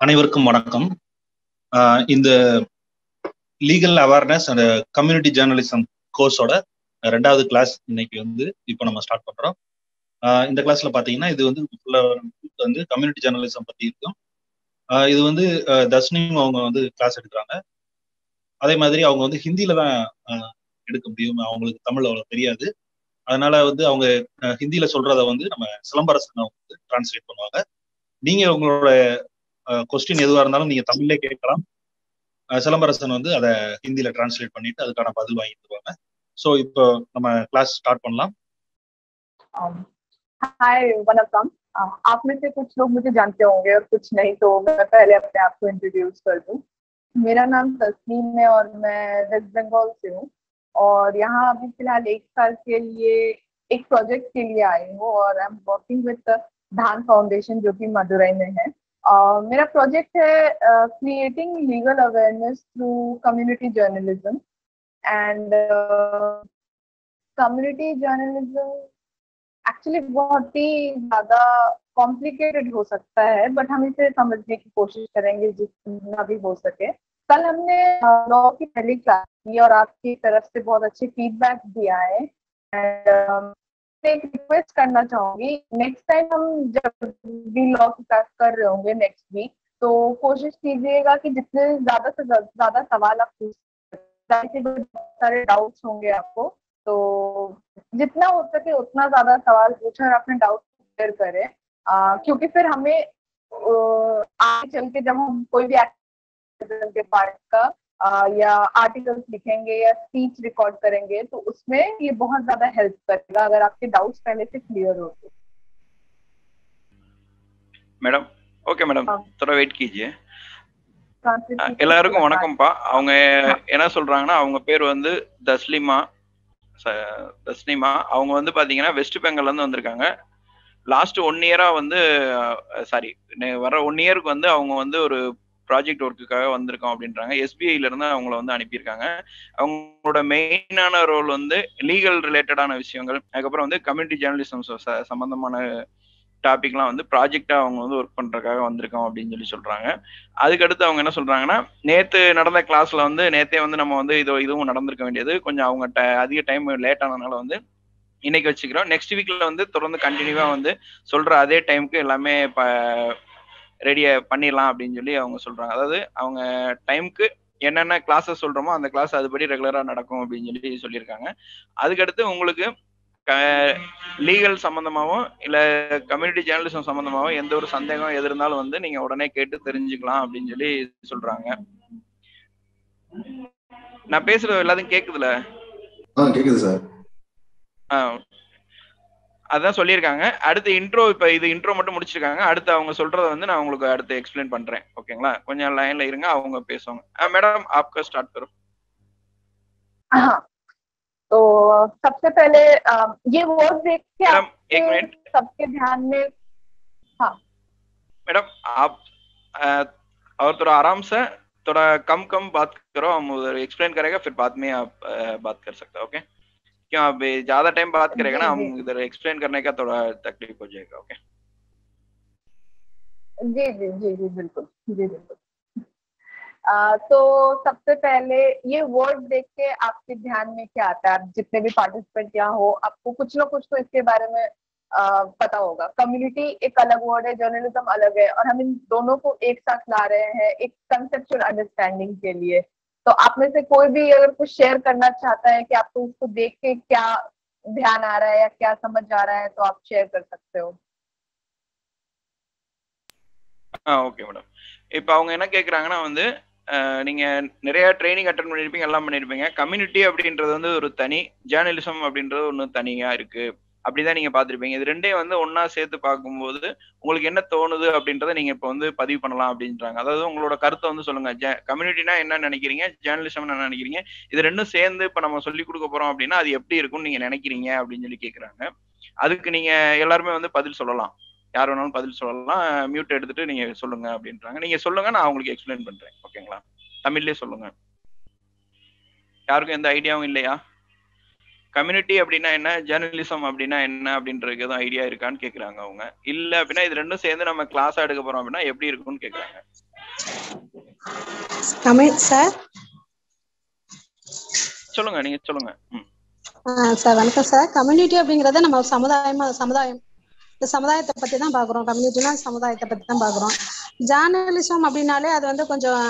அனைவருக்கும் வணக்கம். இந்த legal awareness and community journalism கோர்ஸோட 2வது கிளாஸ் இன்னைக்கு இப்போ நம்ம ஸ்டார்ட் பண்றோம். இந்த கிளாஸ்ல பாத்தீங்கன்னா இது வந்து கம்யூனிட்டி ஜேர்னலிசம் பத்தி இருக்கும். இது தர்ஷினி அவங்க கிளாஸ் எடுக்கிறாங்க. அதே மாதிரி அவங்க ஹிந்தியில தான் எடுக்க முடியும், அவங்களுக்கு தமிழ் அவ்வளவு தெரியாது. அதனால அவங்க ஹிந்தியில சொல்றத நம்ம சிலம்பரசன் அவங்க டிரான்ஸ்லேட் பண்ணுவாங்க. நீங்க உங்களோட கொஸ்டின் எதுவா இருந்தாலும் நீங்க தமிழ்லே கேட்கலாம். சிலம்பரசன் அதை ஹிந்தியில டிரான்ஸ்லேட் பண்ணிட்டு அதுக்கான பதில் வாங்கி தருவாங்க. சோ இப்போ நம்ம கிளாஸ் ஸ்டார்ட் பண்ணலாம். हाय वनकम। आप में से कुछ लोग मुझे जानते होंगे और कुछ नहीं, तो मैं पहले अपने आप को इंट्रोड्यूस कर दूं। मेरा नाम तस्नीम है और मैं वेस्ट बंगाल से हूँ और यहाँ अभी फिलहाल 1 साल के लिए एक प्रोजेक्ट के लिए आई हूँ और आई एम वर्किंग विद धान फाउंडेशन जो कि मदुरई में है। मेरा प्रोजेक्ट है creating legal awareness through community journalism and community journalism actually बहुत ही ज्यादा कॉम्प्लिकेटेड हो सकता है, बट हम इसे समझने की कोशिश करेंगे जितना भी हो सके। कल हमने लॉ की पहली क्लास की और आपकी तरफ से बहुत अच्छे फीडबैक दिया है एंड एक रिक्वेस्ट करना चाहूंगी, नेक्स्ट टाइम हम जब भी लॉ की क्लास कर रहे होंगे नेक्स्ट वीक, तो कोशिश कीजिएगा कि जितने ज्यादा से ज्यादा सवाल आप पूछ सकते, बहुत सारे डाउट्स होंगे आपको, तो जितना हो सके उतना ज्यादा सवाल पूछकर अपने डाउट क्लियर करें, क्योंकि फिर हमें आगे चल के जब हम कोई भी के पार्ट का या आर्टिकल्स लिखेंगे या स्पीच रिकॉर्ड करेंगे तो उसमें ये बहुत ज्यादा हेल्प करेगा अगर आपके डाउट्स पहले से क्लियर हो तो। मैडम ओके मैडम, थोड़ा वेट कीजिए. எல்லாருக்கும் வணக்கம்ப்பா. அவங்க என்ன சொல்றாங்கன்னா, அவங்க பேர் தஸ்னிமா. அவங்க பாத்தீங்கன்னா வெஸ்ட் பெங்கால்ல இருந்து வந்திருக்காங்க. லாஸ்ட் 1 இயரா வர 1 இயருக்கு அவங்க ஒரு ப்ராஜெக்ட் ஒர்க்குக்காக வந்திருக்கோம் அப்படின்றாங்க. எஸ்பிஐல இருந்து அவங்கள அனுப்பியிருக்காங்க. அவங்களோட மெயினான ரோல் லீகல் ரிலேட்டடான விஷயங்கள், அதுக்கப்புறம் கம்யூனிட்டி ஜேர்னலிசம் சம்பந்தமான டாபிக்லாம் ப்ராஜெக்டா அவங்க ஒர்க் பண்றதுக்காக வந்திருக்கோம் அப்படின்னு சொல்றாங்க. அதுக்கடுத்து அவங்க என்ன சொல்றாங்கன்னா, நேத்து நடந்த கிளாஸ்ல நேத்தே நம்ம இதுவும் நடந்திருக்க வேண்டியது, கொஞ்சம் அவங்க அதிக டைம் லேட் ஆனதுனால இன்னைக்கு வச்சுக்கிறோம். நெக்ஸ்ட் வீக்ல தொடர்ந்து கண்டினியூவா சொல்ற அதே டைமுக்கு எல்லாமே ரெடியா பண்ணிடலாம் அப்படின்னு அவங்க சொல்றாங்க. அதாவது அவங்க டைமுக்கு என்னென்ன கிளாஸஸ் சொல்றோமோ அந்த கிளாஸ் அதுபடி ரெகுலரா நடக்கும் அப்படின்னு சொல்லியிருக்காங்க. அதுக்கடுத்து உங்களுக்கு லீகல் சம்பந்தமாவும் இல்ல கம்யூனிட்டி ஜேர்னலிசம் சம்பந்தமாவும் எந்த ஒரு சந்தேகம் எது இருந்தாலும் நீங்க உடனே கேட்டு தெரிஞ்சுக்கலாம் அப்படின்னு சொல்றாங்க. நான் பேசுறது எல்லாத்தையும் கேக்குதுல? கேக்குது சார். அதான் சொல்லியிருக்காங்க. அடுத்து இன்ட்ரோ, இப்ப இது இன்ட்ரோ மட்டும் முடிச்சிருக்காங்க. அடுத்து அவங்க சொல்றத நான் உங்களுக்கு அடுத்து எக்ஸ்பிளைன் பண்றேன். ஓகேங்களா? கொஞ்சம் லைன்ல இருங்க, அவங்க பேசுவாங்க. மேடம் आपका स्टार्ट करो. हाँ, तो सबसे पहले ये वर्ड देख के मैडम 1 मिनट सबके ध्यान में। हाँ मैडम, आप और थोड़ा आराम से थोड़ा कम बात करो, हम उधर एक्सप्लेन करेगा, फिर बाद में आप बात कर सकते हो. ओके? क्यों आप ज्यादा टाइम बात करेगा ना, हम इधर एक्सप्लेन करने का थोड़ा तकलीफ हो जाएगा. ओके? जी जी जी जी बिल्कुल, जी बिल्कुल. तो सबसे पहले ये वर्ड देख के आपके ध्यान में क्या आता है? आप जितने भी पार्टिसिपेंट यहाँ हो, आपको कुछ ना कुछ तो इसके बारे में पता होगा. कम्युनिटी एक अलग वर्ड है, जर्नलिज्म अलग है, और हम इन दोनों को एक साथ ला रहे हैं एक कंसेप्चुअल अंडरस्टैंडिंग के लिए. तो आप में से कोई भी अगर कुछ शेयर करना चाहता है कि आपको उसको देख के क्या ध्यान आ रहा है या क्या समझ आ रहा है, तो आप शेयर कर सकते हो. Okay madam. இப்போ அவங்க என்ன கேக்குறாங்கன்னா, நீங்க நிறைய ட்ரைனிங் அட்டெண்ட் பண்ணிருப்பீங்க, எல்லாம் பண்ணிருப்பீங்க. கம்யூனிட்டி அப்படின்றது ஒரு தனி, ஜேர்னலிசம் அப்படின்றது ஒன்று தனியா இருக்கு அப்படிதான் நீங்க பாத்திருப்பீங்க. இது ரெண்டையும் ஒன்னா சேர்த்து பார்க்கும்போது உங்களுக்கு என்ன தோணுது அப்படின்றத நீங்க இப்போ பதிவு பண்ணலாம் அப்படின்றாங்க. அதாவது உங்களோட கருத்தை சொல்லுங்க. கம்யூனிட்டினா என்ன நினைக்கிறீங்க, ஜேர்னலிசம் என்ன நினைக்கிறீங்க, இது ரெண்டும் சேர்ந்து இப்ப நம்ம சொல்லி கொடுக்க போறோம் அப்படின்னா அது எப்படி இருக்கும்னு நீங்க நினைக்கிறீங்க அப்படின்னு கேக்குறாங்க. அதுக்கு நீங்க எல்லாருமே பதில் சொல்லலாம், யார் வேணாலும் பதில் சொல்லலாம். மியூட் எடுத்துட்டு நீங்க சொல்லுங்க அப்படின்றாங்க. நீங்க சொல்லுங்க, நான் உங்களுக்கு எக்ஸ்பிளைன் பண்றேன். ஓகேங்களா? தமிழ்லயே சொல்லுங்க. யாருக்கும் எந்த ஐடியாவும் இல்லையா? கம்யூனிட்டி அப்படின்னா என்ன, ஜேர்னலிசம் அப்படின்னா என்ன அப்படின்றதுக்கு எதுவும் ஐடியா இருக்கான்னு கேக்குறாங்க அவங்க. இல்ல அப்படின்னா இது ரெண்டும் சேர்ந்து நம்ம கிளாஸா எடுக்க போறோம் அப்படின்னா எப்படி இருக்கும்னு கேக்குறாங்க. சார் சொல்லுங்க, நீங்க சொல்லுங்க. சார் வணக்கம் சார். கம்யூனிட்டி அப்படிங்கறத நம்ம சமுதாயம் இந்த சமுதாயத்தை பத்தி தான் பாக்குறோம். கம்யூனிட்டினா சமுதாயத்தை பத்தி தான் பாக்குறோம். ஜேர்னலிசம் அப்படின்னாலே அது வந்து கொஞ்சம்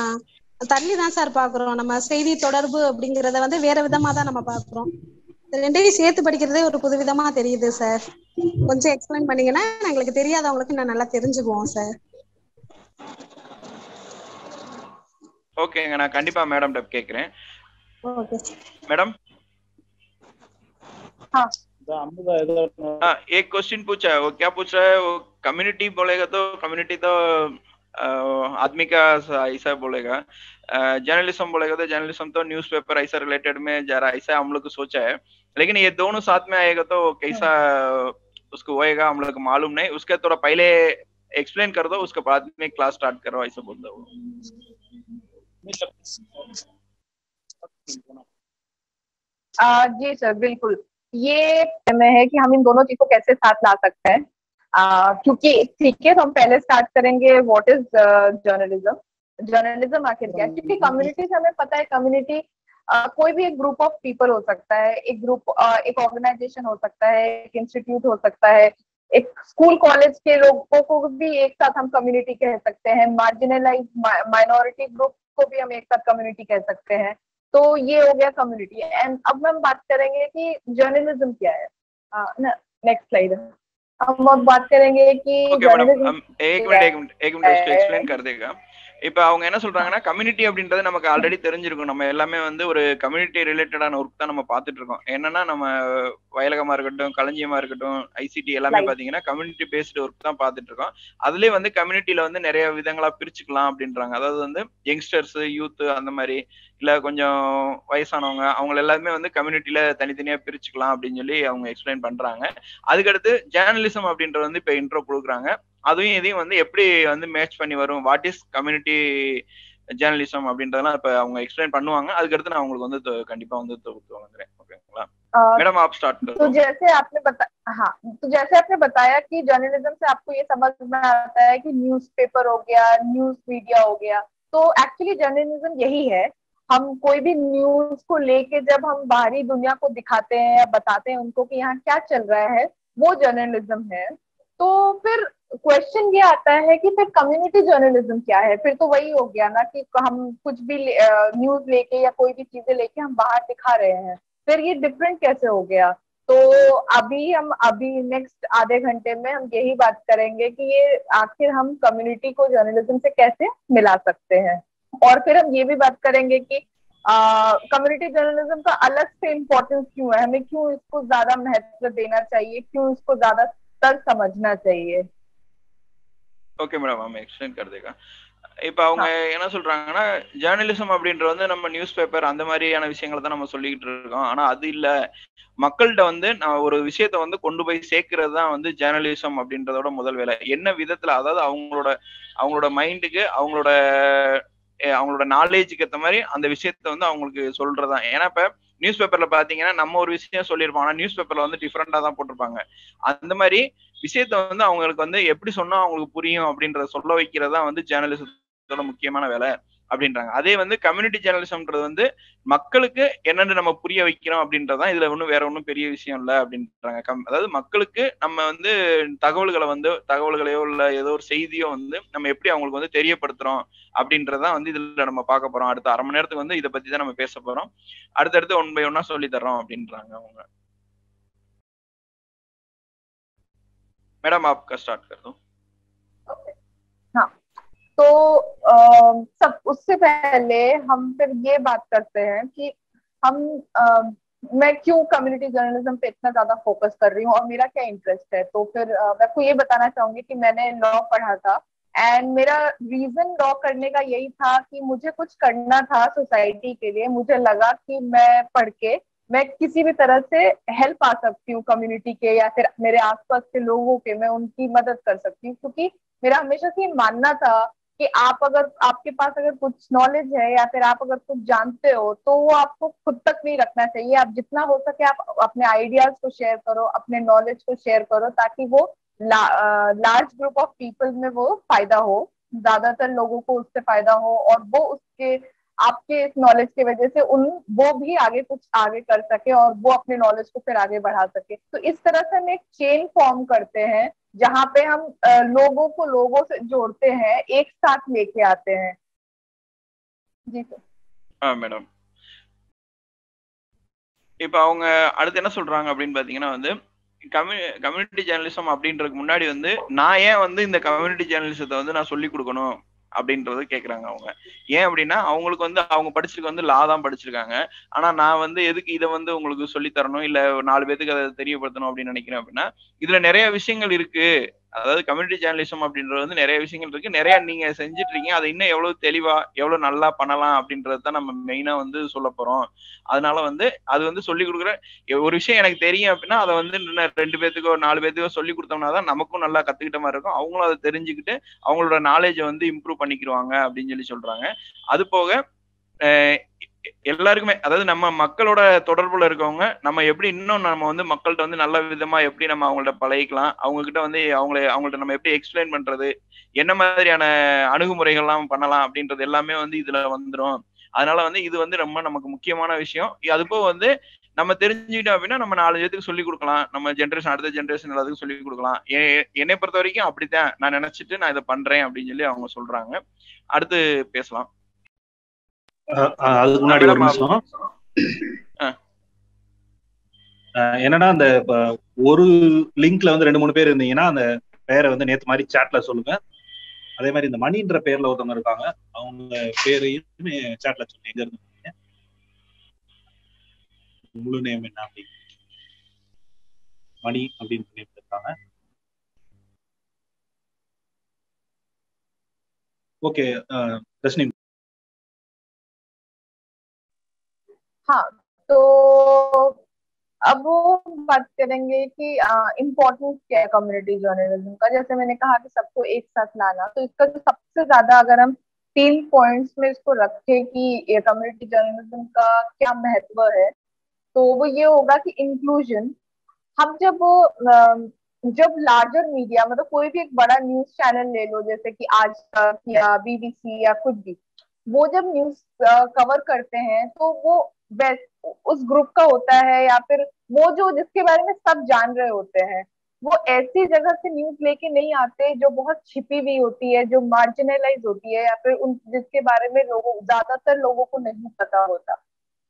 தள்ளி தான் சார் பாக்குறோம். நம்ம செய்தி தொடர்பு அப்படிங்கறத வந்து வேற விதமா தான் நம்ம பாக்குறோம். ரெண்டையும் சேர்த்து படிக்கிறதே ஒரு புது விதமா தெரியுது சார். கொஞ்சம் எக்ஸ்பிளைன் பண்ணீங்கன்னா எங்களுக்கு தெரியாதவங்களுக்கு நான் நல்லா தெரிஞ்சுக்குவோம் சார். ஓகேங்க, நான் கண்டிப்பா மேடம் கேக்குறேன். Okay madam. हाँ एक क्वेश्चन पूछा है, वो क्या पूछ रहा है, वो कम्युनिटी बोलेगा तो कम्युनिटी तो आदमी का ऐसा बोलेगा, जर्नलिज्म बोलेगा तो जर्नलिज्म तो न्यूज़पेपर ऐसा रिलेटेड में जरा ऐसा हम लोग को सोचा है, लेकिन ये दोनों साथ में आएगा तो कैसा उसको होएगा हम लोग को मालूम नहीं। उसके थोड़ा पहले एक्सप्लेन कर दो, उसके बाद में क्लास स्टार्ट करो, ऐसा बोल दो। जी सर, बिल्कुल। ये में है कि हम इन दोनों चीजों को कैसे साथ ला सकते हैं, क्योंकि ठीक है, तो हम पहले स्टार्ट करेंगे व्हाट इज जर्नलिज्म। जर्नलिज्म आखिर क्या है, क्योंकि कम्युनिटी हमें पता है, कम्युनिटी कोई भी एक ग्रुप ऑफ पीपल हो सकता है, एक ग्रुप, एक ऑर्गेनाइजेशन हो सकता है, एक इंस्टीट्यूट हो सकता है, एक स्कूल कॉलेज के लोगों को भी एक साथ हम कम्युनिटी कह सकते हैं, मार्जिनलाइज माइनॉरिटी ग्रुप को भी हम एक साथ कम्युनिटी कह सकते हैं। तो ये हो गया कम्युनिटी। एंड अब हम बात करेंगे कि जर्नलिज्म क्या है। Next slide. हम अब बात करेंगे कि ओके मैडम, एक मिनट उसको एक्सप्लेन कर देगा। இப்ப அவங்க என்ன சொல்றாங்கன்னா, கம்யூனிட்டி அப்படின்றது நமக்கு ஆல்ரெடி தெரிஞ்சிருக்கும். நம்ம எல்லாமே வந்து ஒரு கம்யூனிட்டி ரிலேட்டடான ஒர்க் தான் நம்ம பார்த்துட்டு இருக்கோம். என்னன்னா நம்ம வயலகமா இருக்கட்டும், களஞ்சியமா இருக்கட்டும், ஐசிடி எல்லாமே பாத்தீங்கன்னா கம்யூனிட்டி பேஸ்டு ஒர்க் தான் பார்த்துட்டு இருக்கோம். அதுலயே வந்து கம்யூனிட்டியில வந்து நிறைய விதங்களா பிரிச்சுக்கலாம் அப்படின்றாங்க. அதாவது வந்து யங்ஸ்டர்ஸ், யூத், அந்த மாதிரி இல்ல கொஞ்சம் வயசானவங்க, அவங்க எல்லாருமே வந்து கம்யூனிட்டியில தனித்தனியா பிரிச்சுக்கலாம் அப்படின்னு சொல்லி அவங்க எக்ஸ்பிளைன் பண்றாங்க. அதுக்கடுத்து ஜேர்னலிசம் அப்படின்றது வந்து இப்ப இன்ட்ரோ கொடுக்குறாங்க. அதுவும் இதையும் வந்து எப்படி வந்து மேட்ச் பண்ணி வரும், வாட் இஸ் கம்யூனிட்டி ஜேர்னலிசம் அப்படின்றதெல்லாம் இப்ப அவங்க एक्सप्लेन பண்ணுவாங்க. அதுக்கு அடுத்து நான் உங்களுக்கு வந்து கண்டிப்பா வந்து தொகுத்து வழங்குறேன்। ஓகேங்களா मैडम, आप स्टार्ट करो। तो जैसे आपने बताया कि जर्नलिज्म से आपको ये समझ में आता है कि न्यूज़पेपर हो गया, न्यूज़ मीडिया हो गया। तो एक्चुअली जर्नलिज्म यही है, हम कोई भी न्यूज़ को लेके जब हम बाहरी दुनिया को दिखाते हैं या बताते हैं उनको कि यहाँ क्या चल रहा है, वो जर्नलिज्म है। तो फिर क्वेश्चन ये आता है कि फिर कम्युनिटी जर्नलिज्म क्या है। फिर तो वही हो गया ना कि हम कुछ भी न्यूज़ लेके या कोई भी चीजें लेके हम बाहर दिखा रहे हैं, फिर ये डिफरेंट कैसे हो गया। तो अभी नेक्स्ट आधे घंटे में हम यही बात करेंगे कि ये आखिर हम कम्युनिटी को जर्नलिज्म से कैसे मिला सकते हैं। और फिर हम ये भी बात करेंगे कि कम्युनिटी जर्नलिज्म का अलग से इम्पोर्टेंस क्यों है, हमें क्यों इसको ज्यादा महत्व देना चाहिए, क्यों इसको ज्यादा स्तर समझना चाहिए। ஓகே மேடம், நம்ம எக்ஸ்பிளைன் कर देगा। இப்ப அவங்க என்ன சொல்றாங்கன்னா, ஜேர்னலிசம் அப்படின்றது வந்து நம்ம நியூஸ் பேப்பர் அந்த மாதிரியான விஷயங்களை தான் நம்ம சொல்லிக்கிட்டு இருக்கோம். ஆனா அது இல்ல, மக்கள்கிட்ட வந்து நான் ஒரு விஷயத்த வந்து கொண்டு போய் சேர்க்கிறது தான் வந்து ஜேர்னலிசம் அப்படின்றதோட முதல் வேலை. என்ன விதத்துல, அதாவது அவங்களோட மைண்டுக்கு, அவங்களோட நாலேஜுக்கு ஏற்ற மாதிரி அந்த விஷயத்த வந்து அவங்களுக்கு சொல்றதுதான். ஏன்னா இப்ப நியூஸ் பேப்பர்ல பாத்தீங்கன்னா நம்ம ஒரு விஷயம் சொல்லியிருப்போம், ஆனா நியூஸ் பேப்பர்ல வந்து டிஃபரெண்டா தான் போட்டிருப்பாங்க. அந்த மாதிரி விஷயத்த வந்து அவங்களுக்கு வந்து எப்படி சொன்னா அவங்களுக்கு புரியும் அப்படின்றத சொல்ல வைக்கிறதா வந்து ஜேர்னலிசத்தோட முக்கியமான வேலை அப்படின்றாங்க. அதே வந்து கம்யூனிட்டி ஜேர்னலிசம்ன்றது வந்து மக்களுக்கு என்னென்னு நம்ம புரிய வைக்கிறோம் அப்படின்றதான் இதுல ஒன்றும் வேற ஒன்றும் பெரிய விஷயம் இல்லை அப்படின்றாங்க. அதாவது மக்களுக்கு நம்ம வந்து தகவல்களையோ இல்ல ஏதோ ஒரு செய்தியோ வந்து நம்ம எப்படி அவங்களுக்கு வந்து தெரியப்படுத்துறோம் அப்படின்றதான் வந்து இதுல நம்ம பார்க்க போறோம். அடுத்த அரை மணி நேரத்துக்கு வந்து இதை பத்தி தான் நம்ம பேச போறோம். அடுத்தடுத்து ஒன் பை ஒன்னா சொல்லி தர்றோம் அப்படின்றாங்க அவங்க। मैडम आपका स्टार्ट कर दो। हाँ, तो सब उससे पहले हम फिर ये बात करते हैं कि मैं क्यों कम्युनिटी जर्नलिज्म पे इतना ज्यादा फोकस कर रही हूँ और मेरा क्या इंटरेस्ट है। तो फिर मैं आपको ये बताना चाहूंगी कि मैंने लॉ पढ़ा था एंड मेरा रीजन लॉ करने का यही था कि मुझे कुछ करना था सोसाइटी के लिए। मुझे लगा कि मैं पढ़ के मैं किसी भी तरह से हेल्प आ सकती हूँ कम्युनिटी के या फिर मेरे आसपास के लोगों के, मैं उनकी मदद कर सकती हूँ। क्योंकि मेरा हमेशा से मानना था कि आपके पास अगर कुछ नॉलेज है या फिर आप अगर कुछ जानते हो तो वो आपको खुद तक नहीं रखना चाहिए। आप जितना हो सके आप अपने आइडियाज को शेयर करो, अपने नॉलेज को शेयर करो, ताकि वो लार्ज ग्रुप ऑफ पीपल में वो फायदा हो। ज्यादातर लोगों को उससे फायदा हो और वो उसके आपके इस नॉलेज की वजह से वो भी आगे कुछ आगे कर सके और वो अपने नॉलेज को फिर आगे बढ़ा सके। तो इस तरह से हम एक चेन फॉर्म करते हैं जहाँ पे हम लोगों को लोगों से जोड़ते हैं, एक साथ लेके आते हैं। जी सर। மேடம் இப்போ அவங்க அடுத்து என்ன சொல்றாங்க அப்படின்னு பாத்தீங்கன்னா வந்து கம்யூனிட்டி ஜேர்னலிசம் அப்படின்றதுக்கு முன்னாடி வந்து நான் ஏன் வந்து இந்த கம்யூனிட்டி ஜேர்னலிசத்தை வந்து நான் சொல்லி கொடுக்கணும் அப்படின்றது கேக்குறாங்க அவங்க. ஏன் அப்படின்னா அவங்களுக்கு வந்து அவங்க படிச்சிருக்க வந்து லா தான் படிச்சிருக்காங்க. ஆனா நான் வந்து எதுக்கு இதை வந்து உங்களுக்கு சொல்லி தரணும் இல்ல 4 பேத்துக்கு அதை தெரியப்படுத்தணும் அப்படின்னு நினைக்கிறேன் அப்படின்னா இதுல நிறைய விஷயங்கள் இருக்கு. அதாவது கம்யூனிட்டி ஜேர்னலிசம் அப்படின்றது வந்து நிறைய விஷயங்கள் இருக்கு, நிறைய நீங்க செஞ்சுட்டு இருக்கீங்க, அதை இன்னும் எவ்வளவு தெளிவா எவ்வளவு நல்லா பண்ணலாம் அப்படின்றது தான் நம்ம மெயினா வந்து சொல்ல போறோம். அதனால வந்து அது வந்து சொல்லி கொடுக்குற ஒரு விஷயம் எனக்கு தெரியும் அப்படின்னா அதை வந்து 2 பேத்துக்கோ 4 பேத்துக்கோ சொல்லி கொடுத்தோம்னா தான் நமக்கும் நல்லா கத்துக்கிட்ட மாதிரி இருக்கும், அவங்களும் அதை தெரிஞ்சுக்கிட்டு அவங்களோட நாலேஜை வந்து இம்ப்ரூவ் பண்ணிக்கிடுவாங்க அப்படின்னு சொல்லி சொல்றாங்க. அது போக எல்லாருக்குமே அதாவது நம்ம மக்களோட தொடர்புல இருக்கவங்க நம்ம எப்படி இன்னும் நம்ம வந்து மக்கள்கிட்ட வந்து நல்ல விதமா எப்படி நம்ம அவங்கள்ட்ட பழகிக்கலாம், அவங்க கிட்ட வந்து அவங்கள்ட்ட நம்ம எப்படி எக்ஸ்பிளைன் பண்றது, என்ன மாதிரியான அணுகுமுறைகள்லாம் பண்ணலாம் அப்படின்றது எல்லாமே வந்து இதுல வந்துடும். அதனால வந்து இது வந்து ரொம்ப நமக்கு முக்கியமான விஷயம். அது போக வந்து நம்ம தெரிஞ்சுக்கிட்டோம் அப்படின்னா நம்ம 4 பேத்துக்கு சொல்லிக் கொடுக்கலாம், நம்ம ஜென்ரேஷன் அடுத்த ஜென்ரேஷன் எல்லாத்துக்கும் சொல்லிக் கொடுக்கலாம். என்னை பொறுத்த வரைக்கும் அப்படித்தான் நான் நினைச்சிட்டு நான் இதை பண்றேன் அப்படின்னு சொல்லி அவங்க சொல்றாங்க. அடுத்து பேசலாம். அதுக்கு முன்னாடி ஒரு நிமிஷம். என்னன்னா அந்த ஒரு லிங்க்ல வந்து 2-3 பேர் இருந்தீங்கன்னா அந்த பேரை வந்து நேத்து மாதிரி சாட்ல சொல்லுங்க. அதே மாதிரி இந்த மணின்ற பேர்ல ஒருத்தவங்க இருக்காங்க, அவங்க பேரையும் சாட்ல சொல்லுங்க. எங்க இருந்து முழு நேம் என்ன அப்படி மணி அப்படின்னு நேம் இருக்காங்க. ओके रश्मि। हाँ, तो अब वो बात करेंगे कि इम्पोर्टेंस क्या है कम्युनिटी जर्नलिज्म का। जैसे मैंने कहा कि सबको एक साथ लाना, तो इसका जो सबसे ज्यादा अगर हम 3 पॉइंट्स में इसको रखें कि ये कम्युनिटी जर्नलिज्म का क्या महत्व है, तो वो ये होगा कि इंक्लूजन। हम जब लार्जर मीडिया मतलब कोई भी एक बड़ा न्यूज चैनल ले लो, जैसे कि आज तक या बीबीसी या कुछ भी, वो जब न्यूज कवर करते हैं तो वो उस ग्रुप का होता है या फिर वो जो जिसके बारे में सब जान रहे होते हैं, वो ऐसी जगह से न्यूज लेके नहीं आते जो बहुत छिपी हुई होती है, जो मार्जिनलाइज होती है या फिर जिसके बारे में ज्यादातर लोगों को नहीं पता होता।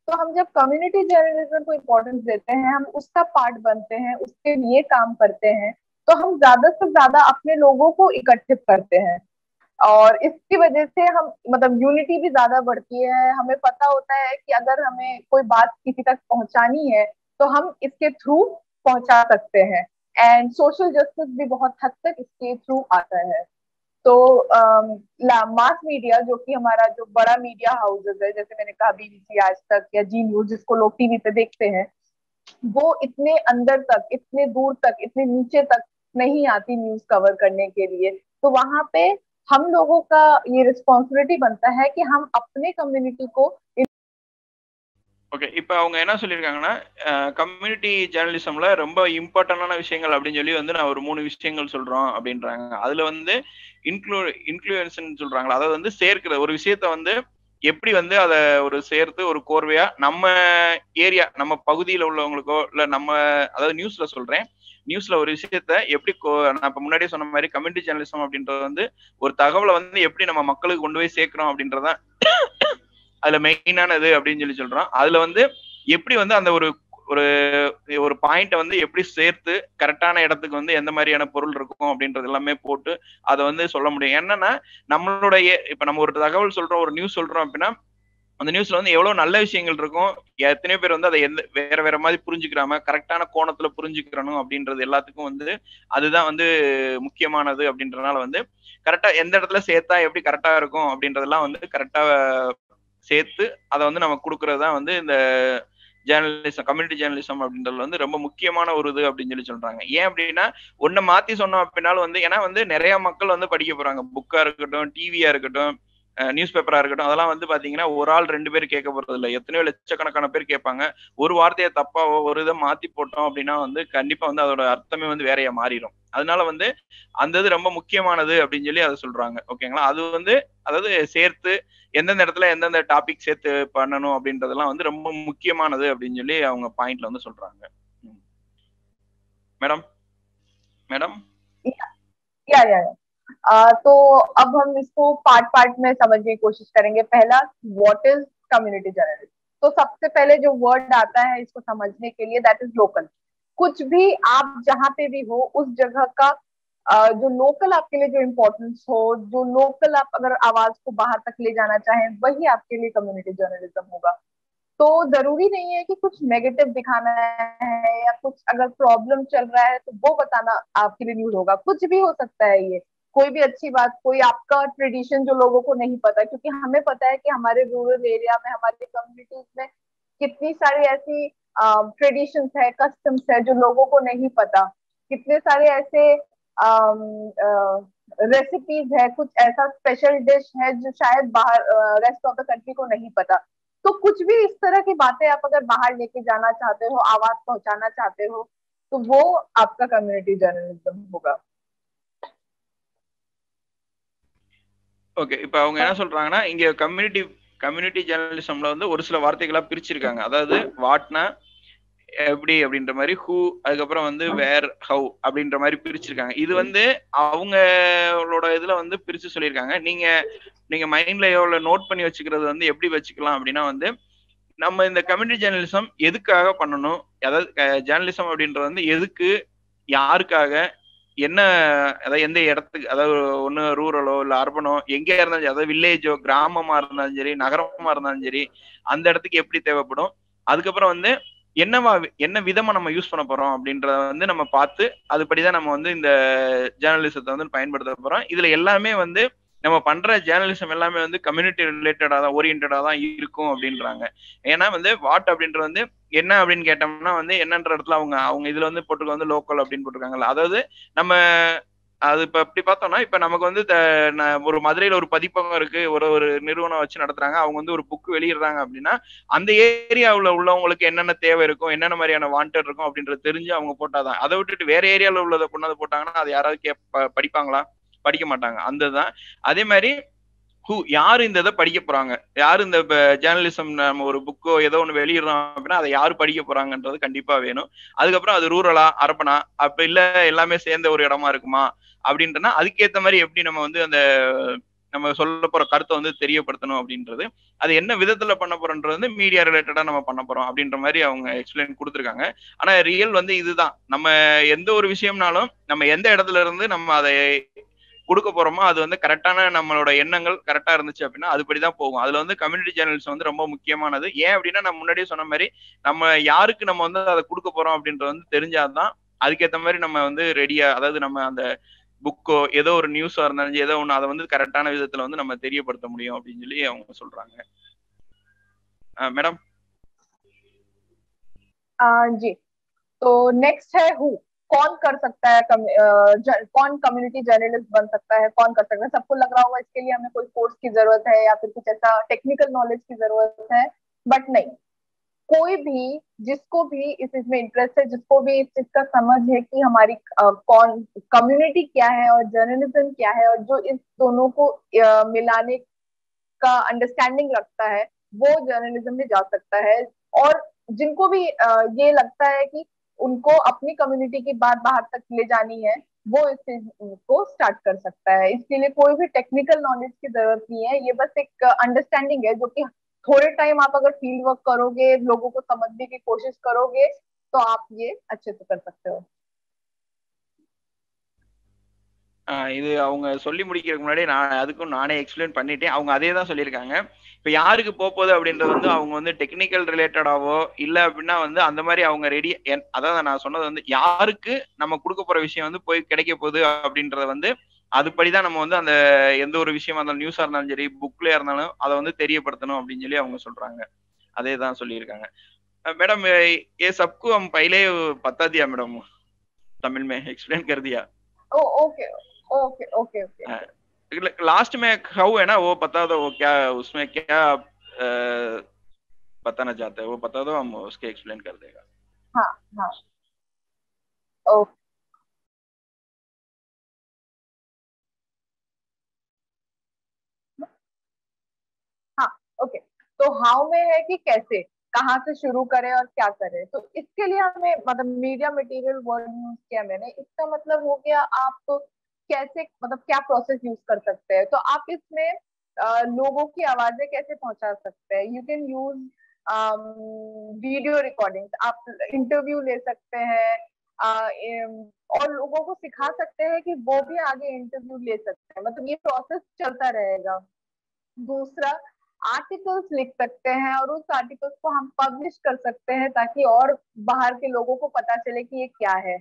तो हम जब कम्युनिटी जर्नलिज्म को इम्पोर्टेंस देते हैं, हम उसका पार्ट बनते हैं, उसके लिए काम करते हैं, तो हम ज्यादा से ज्यादा अपने लोगों को इकट्ठित करते हैं और इसकी वजह से हम मतलब यूनिटी भी ज्यादा बढ़ती है। हमें पता होता है कि अगर हमें कोई बात किसी तक पहुंचानी है तो हम इसके थ्रू पहुंचा सकते हैं एंड सोशल जस्टिस भी बहुत हद तक इसके थ्रू आता है। तो मास मीडिया जो कि हमारा जो बड़ा मीडिया हाउसेस है, जैसे मैंने कहा बीबीसी, आज तक या जी न्यूज जिसको लोग टीवी पे देखते हैं, वो इतने अंदर तक, इतने दूर तक, इतने नीचे तक नहीं आती न्यूज कवर करने के लिए। तो वहां पे हम लोगों का ये रिस्पांसिबिलिटी बनता है कि हम अपने कम्युनिटी को ஓகே. இப்போ அவங்க என்ன சொல்லியிருக்காங்கன்னா கம்யூனிட்டி ஜேர்னலிசம்ல ரொம்ப இம்பார்ட்டன்டான விஷயங்கள் அப்படின்னு சொல்லி வந்து நான் ஒரு 3 விஷயங்கள் சொல்றோம் அப்படின்றாங்க. அதுல வந்து இன்ஃப்ளூயன்ஸ்ன்னு சொல்றாங்களா, அதாவது வந்து சேர்க்கிற ஒரு விஷயத்த வந்து எப்படி வந்து அதை ஒரு சேர்த்து ஒரு கோர்வையா நம்ம ஏரியா நம்ம பகுதியில் உள்ளவங்களுக்கோ இல்ல நம்ம அதாவது நியூஸ்ல சொல்றேன், நியூஸ்ல ஒரு விஷயத்த எப்படி நான் இப்ப முன்னாடியே சொன்ன மாதிரி கம்யூனிட்டி ஜேர்னலிசம் அப்படின்றது வந்து ஒரு தகவலை வந்து எப்படி நம்ம மக்களுக்கு கொண்டு போய் சேர்க்கிறோம் அப்படின்றதான் அதுல மெயினானது அப்படின்னு சொல்லி சொல்றோம். அதுல வந்து எப்படி வந்து அந்த ஒரு ஒரு ஒரு பாயிண்ட வந்து எப்படி சேர்த்து கரெக்டான இடத்துக்கு வந்து எந்த மாதிரியான பொருள் இருக்கும் அப்படின்றது எல்லாமே போட்டு அதை வந்து சொல்ல முடியும். என்னன்னா நம்மளுடைய இப்ப நம்ம ஒரு தகவல் சொல்றோம், ஒரு நியூஸ் சொல்றோம் அப்படின்னா அந்த நியூஸ்ல வந்து எவ்வளவு நல்ல விஷயங்கள் இருக்கும், எத்தனை பேர் வந்து அதை வேற வேற மாதிரி புரிஞ்சுக்கிறாம கரெக்டான கோணத்துல புரிஞ்சுக்கிறணும் அப்படின்றது எல்லாத்துக்கும் வந்து அதுதான் வந்து முக்கியமானது. அப்படின்றதுனால வந்து கரெக்டா எந்த இடத்துல சேர்த்தா எப்படி கரெக்டா இருக்கும் அப்படின்றதெல்லாம் வந்து கரெக்டா சேர்த்து அதை வந்து நம்ம கொடுக்கறது தான் வந்து இந்த ஜேர்னலிசம், கம்யூனிட்டி ஜேர்னலிசம் அப்படின்றது வந்து ரொம்ப முக்கியமான ஒரு இது அப்படின்னு சொல்லி சொல்றாங்க. ஏன் அப்படின்னா ஒன்ன மாத்தி சொன்னோம் அப்படின்னாலும் வந்து ஏன்னா வந்து நிறைய மக்கள் வந்து படிக்க போறாங்க, புக்கா இருக்கட்டும், டிவியா இருக்கட்டும், நியூஸ் பேப்பரா இருக்கட்டும், அதெல்லாம் வந்து பாத்தீங்கன்னா ஒரு ஆள் 2 பேர் கேட்க போறது இல்லை, எத்தனையோ லட்சக்கணக்கான பேர் கேட்பாங்க. ஒரு வார்த்தையை தப்பாவோ ஒரு இதை மாத்தி போட்டோம் அப்படின்னா வந்து கண்டிப்பா வந்து அதோட அர்த்தமே வந்து வேறையா மாறிடும். அதனால வந்து அந்த இது ரொம்ப முக்கியமானது அப்படின்னு சொல்லி அதை சொல்றாங்க. ஓகேங்களா? அது வந்து அதாவது சேர்த்து எந்தெந்த இடத்துல எந்தெந்த டாபிக் சேர்த்து பண்ணணும் அப்படின்றதெல்லாம் வந்து ரொம்ப முக்கியமானது அப்படின்னு சொல்லி அவங்க பாயிண்ட்ல வந்து சொல்றாங்க. मैडम मैडम या तो अब हम इसको पार्ट पार्ट में समझने की कोशिश करेंगे। पहला, व्हाट इज कम्युनिटी जर्नलिज्म। तो सबसे पहले जो वर्ड आता है इसको समझने के लिए, दैट इज लोकल। कुछ भी आप जहां पे भी हो उस जगह का जो लोकल आपके लिए जो इम्पोर्टेंस हो, जो लोकल आप अगर आवाज को बाहर तक ले जाना चाहें, वही आपके लिए कम्युनिटी जर्नलिज्म होगा। तो जरूरी नहीं है कि कुछ नेगेटिव दिखाना है या कुछ अगर प्रॉब्लम चल रहा है तो वो बताना आपके लिए न्यूज होगा। कुछ भी हो सकता है, ये कोई भी अच्छी बात, कोई आपका ट्रेडिशन जो लोगों को नहीं पता, क्योंकि हमें पता है कि हमारे रूरल एरिया में, हमारे कम्युनिटीज में कितनी सारी ऐसी ट्रेडिशंस है, कस्टम्स है जो लोगों को नहीं पता। कितने सारे ऐसे रेसिपीज है, कुछ ऐसा स्पेशल डिश है जो शायद बाहर रेस्ट ऑफ द कंट्री को नहीं पता। तो कुछ भी इस तरह की बातें आप अगर बाहर लेके जाना चाहते हो, आवाज पहुंचाना चाहते हो, तो वो आपका कम्युनिटी जर्नलिज्म होगा। ஓகே. இப்ப அவங்க என்ன சொல்றாங்கன்னா, இங்க கம்யூனிட்டி ஜெர்னலிசம்ல வந்து ஒரு சில வார்த்தைகளா பிரிச்சிருக்காங்க. அதாவது வாட்னா எப்படி அப்படின்ற மாதிரி, ஹூ, அதுக்கப்புறம் வந்து வேர், ஹவு அப்படின்ற மாதிரி பிரிச்சிருக்காங்க. இது வந்து அவங்களோட இதுல வந்து பிரிச்சு சொல்லியிருக்காங்க. நீங்க மைண்ட்ல எவ்வளவு நோட் பண்ணி வச்சுக்கிறது வந்து எப்படி வச்சுக்கலாம் அப்படின்னா வந்து, நம்ம இந்த கம்யூனிட்டி ஜெர்னலிசம் எதுக்காக பண்ணணும், அதாவது ஜெர்னலிசம் அப்படின்றது வந்து எதுக்கு, யாருக்காக, என்ன, அதாவது எந்த இடத்துக்கு, அதாவது ஒண்ணு ரூரலோ இல்ல அர்பனோ எங்கேயா இருந்தாலும் சரி, அதாவது வில்லேஜோ கிராமமா இருந்தாலும் சரி நகரமா இருந்தாலும் சரி, அந்த இடத்துக்கு எப்படி தேவைப்படும், அதுக்கப்புறம் வந்து என்ன விதமா நம்ம யூஸ் பண்ண போறோம் அப்படின்றத வந்து நம்ம பார்த்து அதுபடிதான் நம்ம வந்து இந்த ஜேர்னலிசத்தை வந்து பயன்படுத்த போறோம். இதுல எல்லாமே வந்து நம்ம பண்ற ஜேர்னலிசம் எல்லாமே வந்து கம்யூனிட்டி ரிலேட்டடா தான், ஓரியன்டா தான் இருக்கும் அப்படின்றாங்க. ஏன்னா வந்து வாட் அப்படின்றது வந்து என்ன அப்படின்னு கேட்டோம்னா வந்து என்னன்ற இடத்துல அவங்க இதுல வந்து போட்டுக்க வந்து லோக்கல் அப்படின்னு போட்டிருக்காங்கல்ல, அதாவது நம்ம அது இப்ப இப்படி பார்த்தோம்னா இப்ப நமக்கு வந்து ஒரு மதுரையில ஒரு பதிப்பகம் இருக்கு, ஒரு நிறுவனம் வச்சு நடத்துறாங்க, அவங்க வந்து ஒரு புக் வெளியிடுறாங்க அப்படின்னா அந்த ஏரியாவுல உள்ளவங்களுக்கு என்னென்ன தேவை இருக்கும், என்னென்ன மாதிரியான வாண்டட் இருக்கும் அப்படின்றது தெரிஞ்சு அவங்க போட்டாதான். அதை விட்டுட்டு வேற ஏரியால உள்ளதை கொண்டாந்து போட்டாங்கன்னா அது யாராவது படிப்பாங்களா? படிக்க மாட்டாங்க. அந்ததான். அதே மாதிரி யாரு இந்த இதை படிக்க போறாங்க, யாரு இந்த ஜேர்னலிசம் நம்ம ஒரு புக்கோ ஏதோ ஒண்ணு வெளியிடுறோம் அப்படின்னா அதை யாரு படிக்க போறாங்கன்றது கண்டிப்பா வேணும். அதுக்கப்புறம் அது ரூரலா அர்பனா அப்ப இல்ல எல்லாமே சேர்ந்த ஒரு இடமா இருக்குமா அப்படின்றனா அதுக்கேற்ற மாதிரி எப்படி நம்ம வந்து அந்த நம்ம சொல்ல போற கருத்தை வந்து தெரியப்படுத்தணும் அப்படின்றது, அது என்ன விதத்துல பண்ண போறோன்றது வந்து மீடியா ரிலேட்டடா நம்ம பண்ண போறோம் அப்படின்ற மாதிரி அவங்க எக்ஸ்பிளைன் கொடுத்துருக்காங்க. ஆனா ரியல் வந்து இதுதான், நம்ம எந்த ஒரு விஷயம்னாலும் நம்ம எந்த இடத்துல இருந்து நம்ம அதை கொடுக்க போறோமோ அது வந்து கரெக்டான நம்மளோட எண்ணங்கள் கரெக்டா இருந்துச்சு அப்படின்னா அதுபடிதான் போகும். அதுல வந்து கம்யூனிட்டி ஜேர்னலிசம் வந்து ரொம்ப முக்கியமானது. ஏன் அப்படின்னா நம்ம முன்னாடியே சொன்ன மாதிரி நம்ம யாருக்கு நம்ம வந்து அதை கொடுக்க போறோம் அப்படின்றது வந்து தெரிஞ்சாதான் அதுக்கேற்ற மாதிரி நம்ம வந்து ரெடியா, அதாவது நம்ம அந்த புக்கோ ஏதோ ஒரு நியூஸா இருந்தாலும் ஏதோ ஒண்ணு அதை வந்து கரெக்டான விதத்துல வந்து நம்ம தெரியப்படுத்த முடியும் அப்படின்னு சொல்லி அவங்க சொல்றாங்க. மேடம் जी, तो नेक्स्ट है हु। कौन कर सकता है, कौन कम्युनिटी जर्नलिस्ट बन सकता है, कौन कर सकता है। सबको लग रहा होगा इसके लिए हमें कोई कोर्स की जरूरत है या फिर कुछ ऐसा टेक्निकल नॉलेज की जरूरत है, बट नहीं, कोई भी जिसको भी इस चीज में इंटरेस्ट है, जिसको भी इस चीज का समझ है कि हमारी कौन कम्युनिटी क्या है और जर्नलिज्म क्या है, और जो इस दोनों को मिलाने का अंडरस्टैंडिंग रखता है, वो जर्नलिज्म में जा सकता है। और जिनको भी ये लगता है कि उनको अपनी कम्युनिटी की बात बाहर तक ले जानी है, वो इस चीज को स्टार्ट कर सकता है। इसके लिए कोई भी टेक्निकल नॉलेज की जरूरत नहीं है, ये बस एक अंडरस्टैंडिंग है जो कि थोड़े टाइम आप अगर फील्ड वर्क करोगे, लोगों को समझने की कोशिश करोगे, तो आप ये अच्छे से कर सकते हो। இது அவங்க சொல்லி முடிக்கிறதுக்கு முன்னாடி அதுக்கும் நானே எக்ஸ்பிளைன் பண்ணிட்டேன். அவங்க அதே தான் சொல்லியிருக்காங்க. இப்ப யாருக்கு போகுது அப்படின்றது வந்து அவங்க வந்து டெக்னிக்கல் ரிலேட்டடாவோ இல்ல அப்படின்னா வந்து அந்த மாதிரி அவங்க ரெடி, அதாவது நான் சொன்னது வந்து யாருக்கு நம்ம கொடுக்க போற விஷயம் வந்து போய் கிடைக்க போகுது அப்படின்றத வந்து அதுபடிதான் நம்ம வந்து அந்த எந்த ஒரு விஷயமா இருந்தாலும் நியூஸா இருந்தாலும் சரி புக்லயா இருந்தாலும் அதை வந்து தெரியப்படுத்தணும் அப்படின்னு சொல்லி அவங்க சொல்றாங்க. அதே தான் சொல்லியிருக்காங்க. मैडम ये सबको हम पहले बता दिया मैडम, तमिल में एक्सप्लेन कर दिया। Okay okay okay okay last में हाउ है ना, वो बता दो वो क्या उसमें क्या बताना चाहते हैं, वो बता दो, हम उसके एक्सप्लेन कर देगा। हाँ हाँ ओके हाँ ओके। तो हाउ में है कि कैसे, कहाँ से शुरू करें और क्या करें। तो इसके लिए हमें मतलब मीडिया मटेरियल वर्ड यूज किया मैंने, इसका मतलब हो गया आप कैसे मतलब क्या प्रोसेस यूज कर सकते हैं। तो आप इसमें लोगों की आवाजें कैसे पहुंचा सकते हैं। You can use video recording, आप इंटरव्यू ले सकते हैं और लोगों को सिखा सकते हैं कि वो भी आगे इंटरव्यू ले सकते हैं। मतलब ये प्रोसेस चलता रहेगा। दूसरा, आर्टिकल्स लिख सकते हैं और उस आर्टिकल्स को हम पब्लिश कर सकते हैं ताकि और बाहर के लोगों को पता चले कि ये क्या है।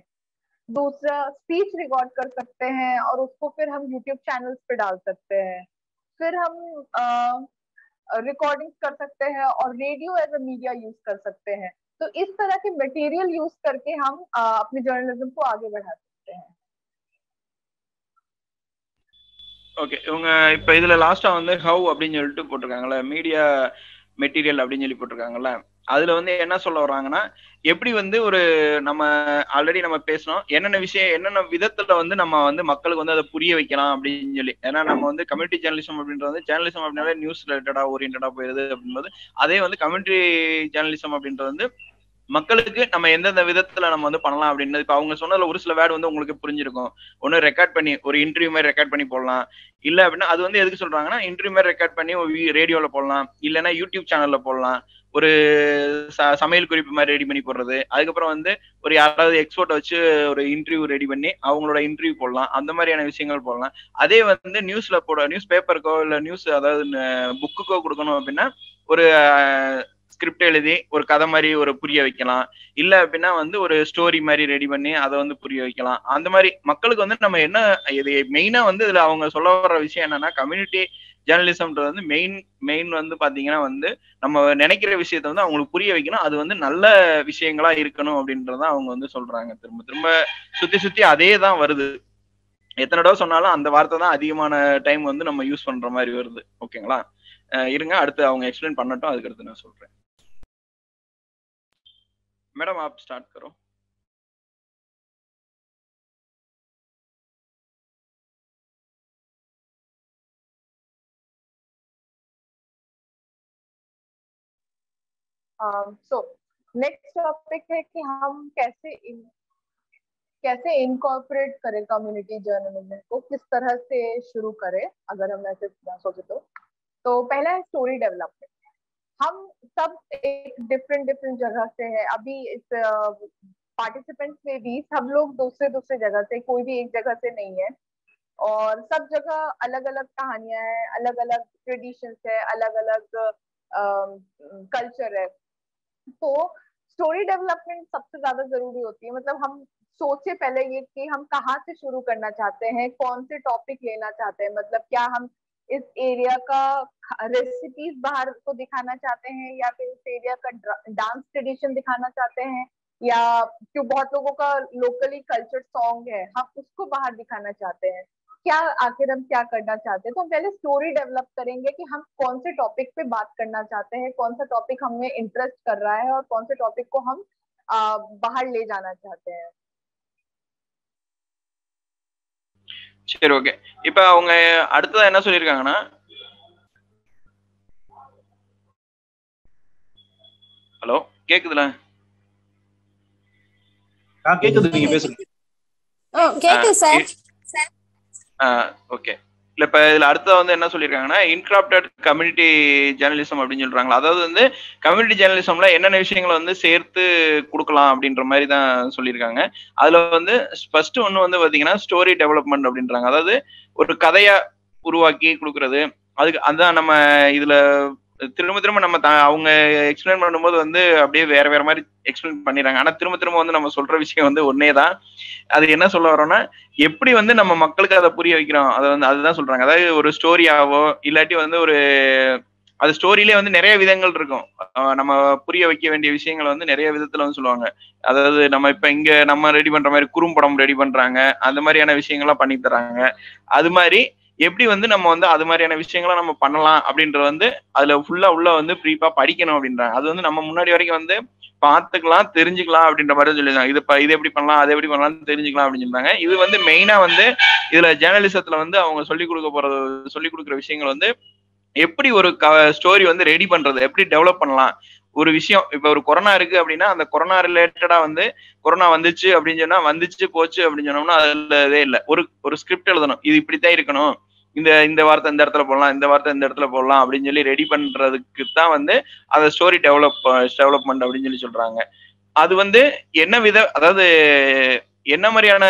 दूसरा, स्पीच रिकॉर्ड कर सकते हैं और उसको फिर हम यूट्यूब चैनल्स पे डाल सकते हैं। फिर हम रिकॉर्डिंग कर सकते हैं और radio as a media use कर सकते हैं। तो इस तरह के मटेरियल यूज करके हम अपने जर्नलिज्म को आगे बढ़ा सकते हैं। ஓகே, இவங்க இப்ப இதுல லாஸ்டா வந்து ஹவ் அப்படின்னு சொல்லிட்டு போட்டிருக்காங்கல்ல, மீடியா மெட்டீரியல் அப்படின்னு சொல்லி போட்டிருக்காங்கல்ல, அதுல வந்து என்ன சொல்ல வர்றாங்கன்னா, எப்படி வந்து ஒரு நம்ம ஆல்ரெடி நம்ம பேசணும் என்னென்ன விஷயம் என்னென்ன விதத்துல வந்து நம்ம வந்து மக்களுக்கு வந்து அதை புரிய வைக்கலாம் அப்படின்னு சொல்லி. ஏன்னா நம்ம வந்து கம்யூனிட்டி ஜேர்னலிசம் அப்படின்றது வந்து ஜேர்னலிசம் அப்படின்னாலே நியூஸ் ரிலேட்டடா ஓரியன்டா போயிருது அப்படின்றது. அதே வந்து கம்யூனிட்டி ஜேர்னலிசம் அப்படின்றது வந்து மக்களுக்கு நம்ம எந்தெந்த விதத்துல நம்ம வந்து பண்ணலாம் அப்படின்னு. இப்ப அவங்க சொன்னதுல ஒரு சில வேர்டு வந்து உங்களுக்கு புரிஞ்சிருக்கும். ஒன்னு ரெக்கார்ட் பண்ணி ஒரு இன்டர்வியூ மாதிரி ரெக்கார்ட் பண்ணி போடலாம். இல்ல அப்படின்னா அது வந்து எதுக்கு சொல்றாங்கன்னா, இன்டர்வியூ மாதிரி ரெக்கார்ட் பண்ணி ரேடியோல போடலாம், இல்லைன்னா யூடியூப் சேனல்ல போடலாம். ஒரு சமையல் குறிப்பு மாதிரி ரெடி பண்ணி போடுறது. அதுக்கப்புறம் வந்து ஒரு யாராவது எக்ஸ்போர்ட் வச்சு ஒரு இன்டர்வியூ ரெடி பண்ணி அவங்களோட இன்டர்வியூ போடலாம். அந்த மாதிரியான விஷயங்கள் போடலாம். அதே வந்து நியூஸ்ல நியூஸ் பேப்பருக்கோ இல்ல நியூஸ் அதாவது புக்குக்கோ கொடுக்கணும் அப்படின்னா ஒரு ஸ்கிரிப்ட் எழுதி ஒரு கதை மாதிரி ஒரு புரிய வைக்கலாம். இல்ல அப்படின்னா வந்து ஒரு ஸ்டோரி மாதிரி ரெடி பண்ணி அதை வந்து புரிய வைக்கலாம். அந்த மாதிரி மக்களுக்கு வந்து நம்ம என்ன இது மெயினா வந்து இதுல அவங்க சொல்ல வர்ற விஷயம் என்னன்னா, கம்யூனிட்டி ஜேர்னலிசம்ன்றது வந்து மெயின் வந்து பாத்தீங்கன்னா வந்து நம்ம நினைக்கிற விஷயத்த வந்து அவங்களுக்கு புரிய வைக்கணும். அது வந்து நல்ல விஷயங்களா இருக்கணும் அப்படின்றத அவங்க வந்து சொல்றாங்க. திரும்ப திரும்ப சுத்தி சுத்தி அதே தான் வருது. எத்தனை தடவை சொன்னாலும் அந்த வார்த்தை தான் அதிகமான டைம் வந்து நம்ம யூஸ் பண்ற மாதிரி வருது. ஓகேங்களா? இருங்க, அடுத்து அவங்க எக்ஸ்பிளைன் பண்ணட்டும், அதுக்கு அடுத்து நான் சொல்றேன். मैडम आप स्टार्ट करो। सो नेक्स्ट टॉपिक है कि हम कैसे इनकॉर्पोरेट करें कम्युनिटी जर्नलिज्म को, किस तरह से शुरू करें। अगर हम ऐसे सोचे तो पहला है स्टोरी डेवलपमेंट। हम सब एक डिफरेंट जगह से है। अभी इस पार्टिसिपेंट्स में भी सब लोग दूसरे जगह से, कोई भी एक जगह से नहीं है और सब जगह अलग अलग कहानियां हैं, अलग अलग ट्रेडिशंस है, अलग अलग कल्चर है। तो स्टोरी डेवलपमेंट सबसे ज्यादा जरूरी होती है। मतलब हम सोचे पहले ये कि हम कहाँ से शुरू करना चाहते हैं, कौन से टॉपिक लेना चाहते हैं। मतलब क्या हम इस एरिया का रेसिपीज बाहर को दिखाना चाहते हैं, या फिर इस एरिया का डांस ट्रेडिशन दिखाना चाहते हैं, या क्यों बहुत लोगों का लोकली कल्चर सॉन्ग है, हम उसको बाहर दिखाना चाहते हैं। क्या आखिर हम क्या करना चाहते हैं। तो हम पहले स्टोरी डेवलप करेंगे कि हम कौन से टॉपिक पे बात करना चाहते हैं, कौन सा टॉपिक हमें इंटरेस्ट कर रहा है और कौन से टॉपिक को हम बाहर ले जाना चाहते हैं। சரி, ஓகே. இப்ப அவங்க அடுத்ததா என்ன சொல்லியிருக்காங்கன்னா, ஹலோ கேக்குதுல? கேக்குது, நீங்க பேசுங்க. கேக்குது சார். ஓகே. இல்ல இப்ப இதுல அடுத்தது வந்து என்ன சொல்லியிருக்காங்கன்னா, இன்கிராப்டட் கம்யூனிட்டி ஜேர்னலிசம் அப்படின்னு சொல்றாங்களா. அதாவது வந்து கம்யூனிட்டி ஜேர்னலிசம்ல என்னென்ன விஷயங்களை வந்து சேர்த்து கொடுக்கலாம் அப்படின்ற மாதிரி தான் சொல்லியிருக்காங்க. அதுல வந்து ஃபர்ஸ்ட் ஒண்ணு வந்து பாத்தீங்கன்னா ஸ்டோரி டெவலப்மெண்ட் அப்படின்றாங்க. அதாவது ஒரு கதையா உருவாக்கி கொடுக்கறது. அதுக்கு அதான் நம்ம இதுல திரும்ப நம்ம அவங்க எக்ஸ்பிளைன் பண்ணும்போது வந்து அப்படியே வேற மாதிரி எக்ஸ்பிளைன் பண்ணிடுறாங்க. ஆனா திரும்ப வந்து நம்ம சொல்ற விஷயம் வந்து ஒன்னே தான். அது என்ன சொல்ல வரோம்னா, எப்படி வந்து நம்ம மக்களுக்கு அதை புரிய வைக்கிறோம், அதை வந்து அதுதான் சொல்றாங்க. அதாவது ஒரு ஸ்டோரியாவோ இல்லாட்டி வந்து ஒரு அது ஸ்டோரியிலே வந்து நிறைய விதங்கள் இருக்கும். நம்ம புரிய வைக்க வேண்டிய விஷயங்களை வந்து நிறைய விதத்துல வந்து சொல்லுவாங்க. அதாவது நம்ம இப்ப இங்க நம்ம ரெடி பண்ற மாதிரி குறும்படம் ரெடி பண்றாங்க, அந்த மாதிரியான விஷயங்கள்லாம் பண்ணி தராங்க. அது மாதிரி எப்படி வந்து நம்ம வந்து அது மாதிரியான விஷயங்களை நம்ம பண்ணலாம் அப்படின்றது வந்து அதுல ஃபுல்லா உள்ள வந்து ப்ரீப்பா படிக்கணும் அப்படின்றாங்க. அது வந்து நம்ம முன்னாடி வரைக்கும் வந்து பார்த்துக்கலாம் தெரிஞ்சுக்கலாம் அப்படின்ற மாதிரி சொல்லியிருந்தாங்க. இது எப்படி பண்ணலாம் அது எப்படி பண்ணலாம்னு தெரிஞ்சுக்கலாம் அப்படின்னு சொல்லியிருந்தாங்க. இது வந்து மெயினா வந்து இதுல ஜேர்னலிசத்துல வந்து அவங்க சொல்லிக் கொடுக்குற விஷயங்கள் வந்து எப்படி ஒரு ஸ்டோரி வந்து ரெடி பண்றது, எப்படி டெவலப் பண்ணலாம். ஒரு விஷயம் இப்ப ஒரு கொரோனா இருக்கு அப்படின்னா அந்த கொரோனா ரிலேட்டடா வந்து கொரோனா வந்துச்சு அப்படின்னு சொன்னா வந்துச்சு போச்சு அப்படின்னு சொன்னோம்னா அதுல இதே இல்லை. ஒரு ஸ்கிரிப்ட் எழுதணும், இது இப்படித்தான் இருக்கணும், இந்த வார்த்தை இந்த இடத்துல போடலாம், இந்த வார்த்தை இந்த இடத்துல போடலாம் அப்படின்னு சொல்லி ரெடி பண்றதுக்கு தான் வந்து அந்த ஸ்டோரி டெவலப்மெண்ட் அப்படின்னு சொல்லி சொல்றாங்க. அது வந்து அதாவது என்ன மாதிரியான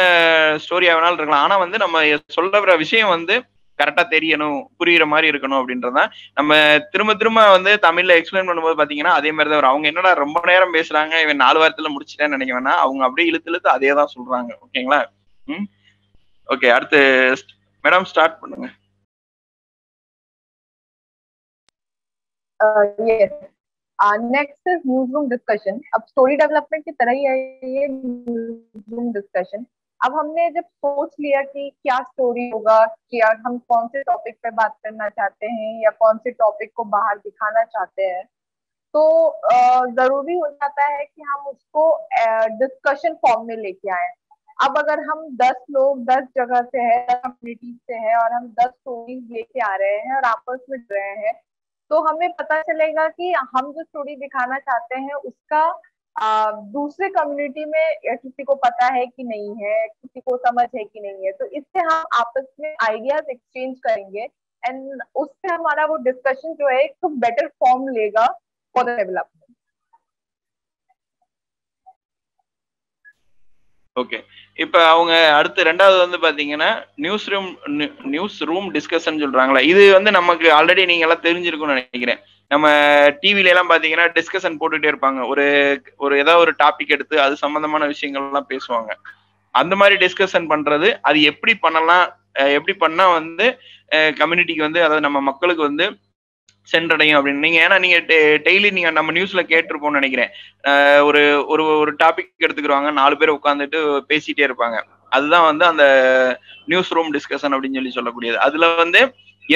ஸ்டோரியா வேணாலும் இருக்கலாம். ஆனா வந்து நம்ம சொல்ற விஷயம் வந்து கரெக்டா தெரியணும், புரியுற மாதிரி இருக்கணும் அப்படின்றதான் நம்ம திரும்ப திரும்ப வந்து தமிழ்ல எக்ஸ்பிளைன் பண்ணும்போது பாத்தீங்கன்னா அதே மாதிரி தான் வரும். அவங்க என்னடா ரொம்ப நேரம் பேசுறாங்க, இவன் 4 வாரத்துல முடிச்சிட்டேன்னு நினைக்க வேணா, அவங்க அப்படியே இழுத்து அதே தான் சொல்றாங்க. ஓகேங்களா? ஓகே, அடுத்து மேடம் ஸ்டார்ட் பண்ணுங்க. Yes. Next is newsroom discussion. अब स्टोरी डेवलपमेंट की तरह ही है ये newsroom discussion. अब हमने जब सोच लिया कि क्या स्टोरी होगा, क्या हम कौन से टॉपिक पे बात करना चाहते हैं या कौन से टॉपिक को बाहर दिखाना चाहते हैं, तो जरूरी हो जाता है कि हम उसको डिस्कशन फॉर्म में लेके आए। अब अगर हम 10 लोग 10 जगह से है, कम्युनिटी से है और हम 10 स्टोरीज लेके आ रहे हैं और आपस में जुड़ रहे हैं, तो हमें पता चलेगा कि हम जो स्टोरी दिखाना चाहते हैं उसका दूसरे कम्युनिटी में किसी को पता है कि नहीं है, किसी को समझ है कि नहीं है। तो इससे हम आपस में आइडियाज एक्सचेंज करेंगे एंड उससे हमारा वो डिस्कशन जो है एक बेटर फॉर्म लेगा फॉर द डेवलपमेंट. ஓகே, இப்ப அவங்க அடுத்து ரெண்டாவது வந்து பாத்தீங்கன்னா நியூஸ் ரூம் டிஸ்கஷன் சொல்றாங்களா. இது வந்து நமக்கு ஆல்ரெடி நீங்க எல்லாம் தெரிஞ்சிருக்கும்னு நினைக்கிறேன். நம்ம டிவில எல்லாம் பாத்தீங்கன்னா டிஸ்கஷன் போட்டுட்டே இருப்பாங்க. ஒரு ஏதாவது ஒரு டாபிக் எடுத்து அது சம்பந்தமான விஷயங்கள் எல்லாம் பேசுவாங்க. அந்த மாதிரி டிஸ்கஷன் பண்றது அது எப்படி பண்ணலாம், எப்படி பண்ணா வந்து கம்யூனிட்டிக்கு வந்து அதாவது நம்ம மக்களுக்கு வந்து சென்றடையும் அப்படின்னு நீங்க ஏன்னா நீங்க டெய்லி நீங்க நம்ம நியூஸ்ல கேட்டிருப்போம்னு நினைக்கிறேன். ஒரு ஒரு ஒரு டாபிக் எடுத்துக்கிடுவாங்க, 4 பேர் உட்காந்துட்டு பேசிட்டே இருப்பாங்க. அதுதான் வந்து அந்த நியூஸ் ரூம் டிஸ்கஷன் அப்படின்னு சொல்லக்கூடியது. அதுல வந்து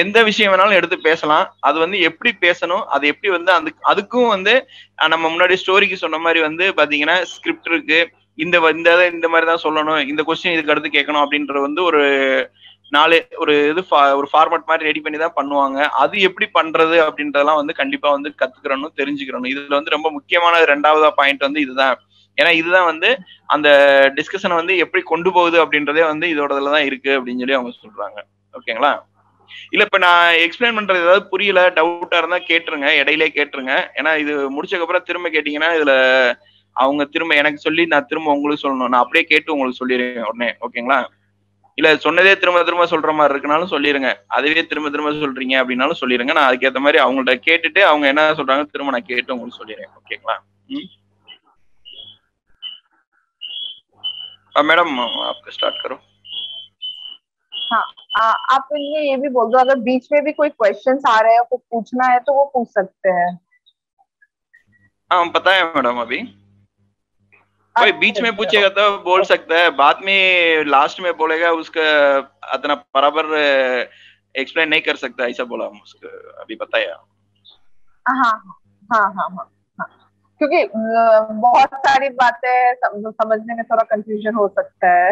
எந்த விஷயம் வேணாலும் எடுத்து பேசலாம். அது வந்து எப்படி பேசணும், அது எப்படி வந்து அதுக்கும் வந்து நம்ம முன்னாடி ஸ்டோரிக்கு சொன்ன மாதிரி வந்து பாத்தீங்கன்னா ஸ்கிரிப்ட் இருக்கு, இந்த மாதிரி தான் சொல்லணும், இந்த கொஸ்டின் இதுக்கு அடுத்து கேட்கணும் அப்படின்ற வந்து ஒரு ஃபார்மட் மாதிரி ரெடி பண்ணி தான் பண்ணுவாங்க. அது எப்படி பண்றது அப்படின்றதெல்லாம் வந்து கண்டிப்பா வந்து கத்துக்கிறணும், தெரிஞ்சுக்கிறணும். இதுல வந்து ரொம்ப முக்கியமான 2வது பாயிண்ட் வந்து இதுதான். ஏன்னா இதுதான் வந்து அந்த டிஸ்கஷனை வந்து எப்படி கொண்டு போகுது அப்படின்றதே வந்து இதோடதுலதான் இருக்கு அப்படின்னு சொல்லி அவங்க சொல்றாங்க. ஓகேங்களா? இல்ல இப்ப நான் எக்ஸ்பிளைன் பண்றது ஏதாவது புரியல, டவுட்டா இருந்தா கேட்டுருங்க, இடையிலே கேட்டுருங்க. ஏன்னா இது முடிச்சதுக்கு அப்புறம் திரும்ப கேட்டீங்கன்னா இதுல அவங்க திரும்ப எனக்கு சொல்லி நான் திரும்ப உங்களுக்கு சொல்லணும். நான் அப்படியே கேட்டு உங்களுக்கு சொல்லிடுறேன் உடனே. ஓகேங்களா? இல்ல சொன்னதே திரும்ப திரும்ப சொல்ற மாதிரி இருக்குனாலும் சொல்லிருங்க, அதுவே திரும்ப திரும்ப சொல்றீங்க அப்படின்னாலும் சொல்லிருங்க. நான் அதுக்கேற்ற மாதிரி அவங்கள்ட்ட கேட்டுட்டு அவங்க என்ன சொல்றாங்க திரும்ப நான் கேட்டு உங்களுக்கு சொல்லிடுறேன். ஓகேங்களா? मैडम आप स्टार्ट करो. हाँ, आप इनमें ये भी बोल दो अगर बीच में भी कोई क्वेश्चंस आ रहे हैं, कुछ पूछना है तो वो पूछ सकते हैं. हाँ पता है मैडम, अभी कोई बीच में पूछेगा तो बोल सकता है, बाद में लास्ट में बोलेगा उसका इतना बराबर एक्सप्लेन नहीं कर सकता, ऐसा बोला उसको अभी बताया. हाँ हाँ हाँ हाँ हाँ, क्योंकि बहुत सारी बातें समझने में थोड़ा कंफ्यूजन हो सकता है.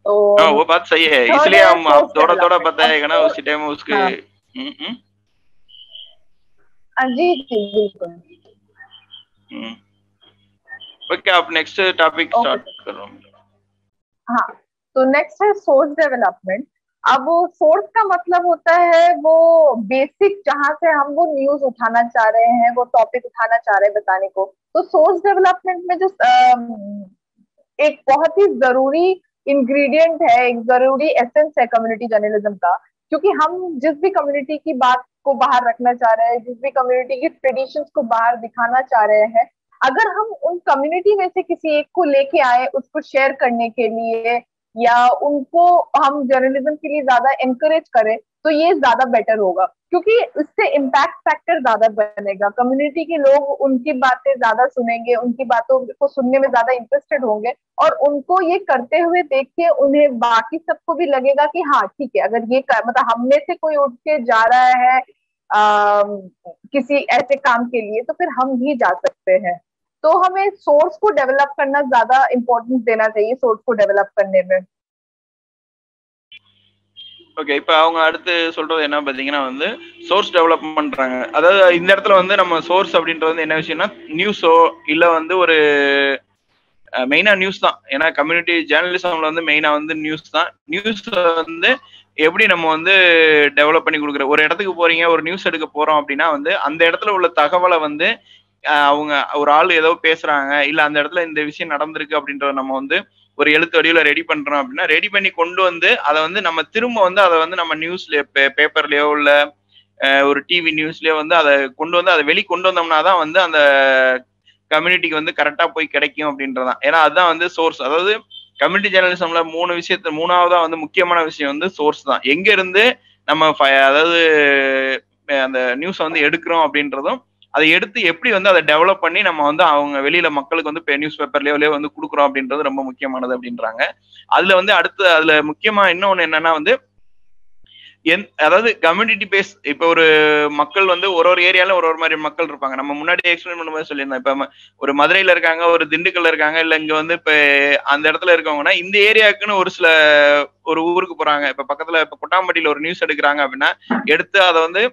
तो हाँ वो बात सही है, इसलिए हम आप थोड़ा थोड़ा बताएगा ना उसी टाइम उसके. जी जी बिल्कुल. ओके, आप नेक्स्ट टॉपिक स्टार्ट करो. हाँ, तो नेक्स्ट है सोर्स डेवलपमेंट. अब सोर्स का मतलब होता है वो बेसिक जहां से हम वो न्यूज उठाना चाह रहे हैं, वो टॉपिक उठाना चाह रहे हैं बताने को. तो सोर्स डेवलपमेंट में जो एक बहुत ही जरूरी इंग्रेडिएंट है, एक जरूरी एसेंस है कम्युनिटी जर्नलिज्म का. क्योंकि हम जिस भी कम्युनिटी की बात को बाहर रखना चाह रहे हैं, जिस भी कम्युनिटी की ट्रेडिशंस को बाहर दिखाना चाह रहे हैं, अगर हम उन कम्युनिटी में से किसी एक को लेके आए उसको शेयर करने के लिए या उनको हम जर्नलिज्म के लिए ज्यादा एनकरेज करें तो ये ज्यादा बेटर होगा, क्योंकि इससे इम्पैक्ट फैक्टर ज्यादा बनेगा। कम्युनिटी के लोग उनकी बातें ज्यादा सुनेंगे, उनकी बातों को सुनने में ज्यादा इंटरेस्टेड होंगे, और उनको ये करते हुए देख के उन्हें बाकी सबको भी लगेगा कि हाँ ठीक है, अगर ये मतलब हम में से कोई उठ के जा रहा है किसी ऐसे काम के लिए तो फिर हम भी जा सकते हैं। तो हमें सोर्स को डेवलप करना ज्यादा इम्पोर्टेंस देना चाहिए, सोर्स को डेवलप करने में। ஓகே, இப்போ அவங்க அடுத்து சொல்றது என்ன பார்த்தீங்கன்னா வந்து சோர்ஸ் டெவலப் பண்றாங்க. அதாவது இந்த இடத்துல வந்து நம்ம சோர்ஸ் அப்படின்றது வந்து என்ன விஷயம்னா நியூஸோ இல்லை வந்து ஒரு மெயினா நியூஸ் தான். ஏன்னா கம்யூனிட்டி ஜேர்னலிசம்ல வந்து மெயினா வந்து நியூஸ் தான். நியூஸ் வந்து எப்படி நம்ம வந்து டெவலப் பண்ணி கொடுக்குற, ஒரு இடத்துக்கு போறீங்க, ஒரு நியூஸ் எடுக்க போறோம் அப்படின்னா வந்து அந்த இடத்துல உள்ள தகவலை வந்து அவங்க ஒரு ஆள் ஏதோ பேசுறாங்க, இல்ல அந்த இடத்துல இந்த விஷயம் நடந்திருக்கு அப்படின்றத நம்ம வந்து ஒரு எழுத்து வடிவில் ரெடி பண்றோம் அப்படின்னா ரெடி பண்ணி கொண்டு வந்து அதை வந்து நம்ம திரும்ப வந்து அதை வந்து நம்ம நியூஸ்ல பேப்பர்லயோ இல்ல ஒரு டிவி நியூஸ்லயோ வந்து அதை கொண்டு வந்து அதை வெளி கொண்டு வந்தோம்னா தான் வந்து அந்த கம்யூனிட்டிக்கு வந்து கரெக்டா போய் கிடைக்கும் அப்படின்றதான். ஏன்னா அதுதான் வந்து சோர்ஸ். அதாவது கம்யூனிட்டி ஜேர்னலிசம்ல மூணாவதா வந்து முக்கியமான விஷயம் வந்து சோர்ஸ் தான். எங்க இருந்து நம்ம அதாவது அந்த நியூஸை வந்து எடுக்கிறோம் அப்படின்றதும், அதை எடுத்து எப்படி வந்து அதை டெவலப் பண்ணி நம்ம வந்து அவங்க வெளியில மக்களுக்கு வந்து நியூஸ் பேப்பர்லயோ வந்து கொடுக்குறோம் அப்படின்றது ரொம்ப முக்கியமானது அப்படின்றாங்க. அதுல வந்து அடுத்து அதுல முக்கியமா இன்னொன்னு என்னன்னா வந்து அதாவது கம்யூனிட்டி பேஸ். இப்ப ஒரு மக்கள் வந்து ஒரு ஏரியால ஒரு மாதிரி மக்கள் இருப்பாங்க. நம்ம முன்னாடி எக்ஸ்பிளைன் பண்ணும்போது சொல்லியிருந்தோம். இப்ப ஒரு மதுரையில இருக்காங்க, ஒரு திண்டுக்கல்ல இருக்காங்க, இல்ல இங்க வந்து இப்ப அந்த இடத்துல இருக்கவங்கன்னா இந்த ஏரியாவுக்குன்னு ஒரு ஊருக்கு போறாங்க. இப்ப பக்கத்துல இப்ப கொட்டாம்பட்டியில ஒரு நியூஸ் எடுக்கிறாங்க அப்படின்னா எடுத்து அதை வந்து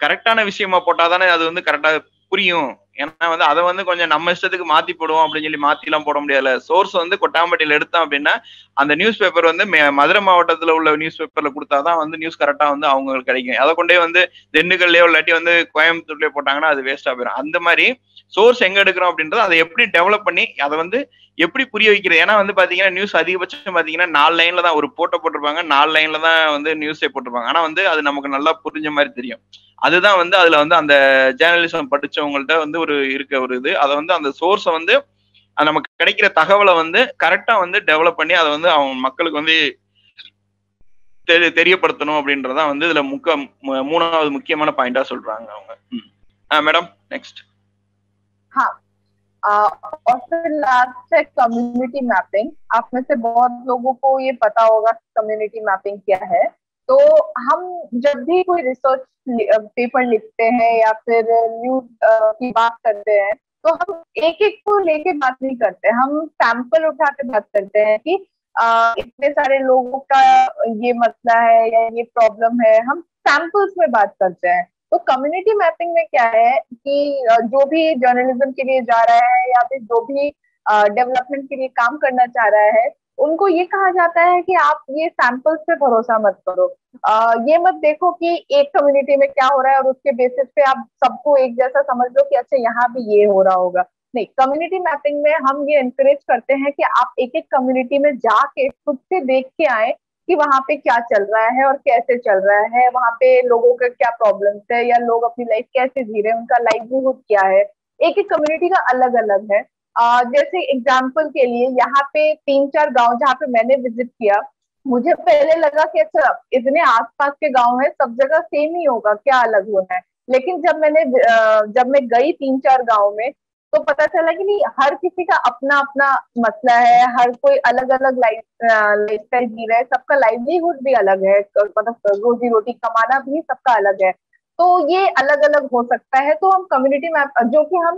கரெக்டான விஷயமா போட்டாதானே அது வந்து கரெக்டா புரியும். ஏன்னா வந்து அதை வந்து கொஞ்சம் நம்ம இஷ்டத்துக்கு மாத்தி போடுவோம் அப்படின்னு சொல்லி மாத்தி எல்லாம் போட முடியாது. சோர்ஸ் வந்து கொட்டாம்பட்டியில எடுத்தோம் அப்படின்னா அந்த நியூஸ் பேப்பர் வந்து மதுரை மாவட்டத்துல உள்ள நியூஸ் பேப்பர்ல கொடுத்தாதான் வந்து நியூஸ் கரெக்டா வந்து அவங்களுக்கு கிடைக்கும். அதை கொண்டே வந்து திண்டுக்கல்லையோ இல்லாட்டி வந்து கோயம்புத்தூர்லயோ போட்டாங்கன்னா அது வேஸ்டா போயிடும். அந்த மாதிரி சோர்ஸ் எங்க எடுக்கிறோம் அப்படின்றது அதை எப்படி டெவலப் பண்ணி அதை வந்து எப்படி புரிய வைக்கிறது. ஏன்னா வந்து பாத்தீங்கன்னா நியூஸ் அதிகபட்சம் பாத்தீங்கன்னா 4 லைன்ல தான் ஒரு போட்டிருப்பாங்க, 4 லைன்ல தான் வந்து நியூஸே போட்டிருப்பாங்க. ஆனா வந்து அது நமக்கு நல்லா புரிஞ்ச மாதிரி தெரியும். அதுதான் வந்து அதுல வந்து அந்த ஜேர்னலிசம் படிச்சவங்கள்ட்ட வந்து ஒரு இது. அதை வந்து அந்த சோர்ஸை வந்து நமக்கு கிடைக்கிற தகவலை வந்து கரெக்டா வந்து டெவலப் பண்ணி அதை வந்து அவங்க மக்களுக்கு வந்து தெரியப்படுத்தணும் அப்படின்றதான் வந்து இதுல மூணாவது முக்கியமான பாயிண்டா சொல்றாங்க அவங்க. Madam next. और फिर लास्ट है कम्युनिटी मैपिंग। आप में से बहुत लोगों को ये पता होगा कम्युनिटी मैपिंग क्या है। तो हम जब भी कोई रिसर्च पेपर लिखते हैं या फिर न्यूज की बात करते हैं तो हम एक एक को लेके बात नहीं करते, हम सैंपल उठा के बात करते हैं कि इतने सारे लोगों का ये मसला है या ये प्रॉब्लम है, हम सैंपल्स में बात करते हैं। तो कम्युनिटी मैपिंग में क्या है कि जो भी जर्नलिज्म के लिए जा रहा है या फिर जो भी डेवलपमेंट के लिए काम करना चाह रहा है उनको ये कहा जाता है कि आप ये सैंपल्स पे भरोसा मत करो। ये मत देखो कि एक कम्युनिटी में क्या हो रहा है और उसके बेसिस पे आप सबको एक जैसा समझ लो कि अच्छा यहाँ भी ये हो रहा होगा। नहीं, कम्युनिटी मैपिंग में हम ये एनकरेज करते हैं कि आप एक एक कम्युनिटी में जाके खुद से देख के आए कि वहां पे क्या चल रहा है और कैसे चल रहा है, वहां पे लोगों का क्या प्रॉब्लम्स है या लोग अपनी लाइफ कैसे जी रहे हैं, उनका लाइवलीहुड क्या है। एक एक कम्युनिटी का अलग अलग है। जैसे एग्जाम्पल के लिए यहाँ पे 3-4 गांव जहाँ पे मैंने विजिट किया, मुझे पहले लगा कि अच्छा इतने आसपास के गांव है, सब जगह सेम ही होगा, क्या अलग होना है। लेकिन जब मैं गई 3-4 गांव में तो पता चला कि नहीं, हर किसी का अपना अपना मसला है, हर कोई अलग अलग लाइफ स्टाइल जी रहा है, सबका लाइवलीहुड भी अलग है, मतलब रोजी रोटी कमाना भी सबका अलग है। तो ये अलग अलग हो सकता है। तो हम कम्युनिटी मैप जो कि हम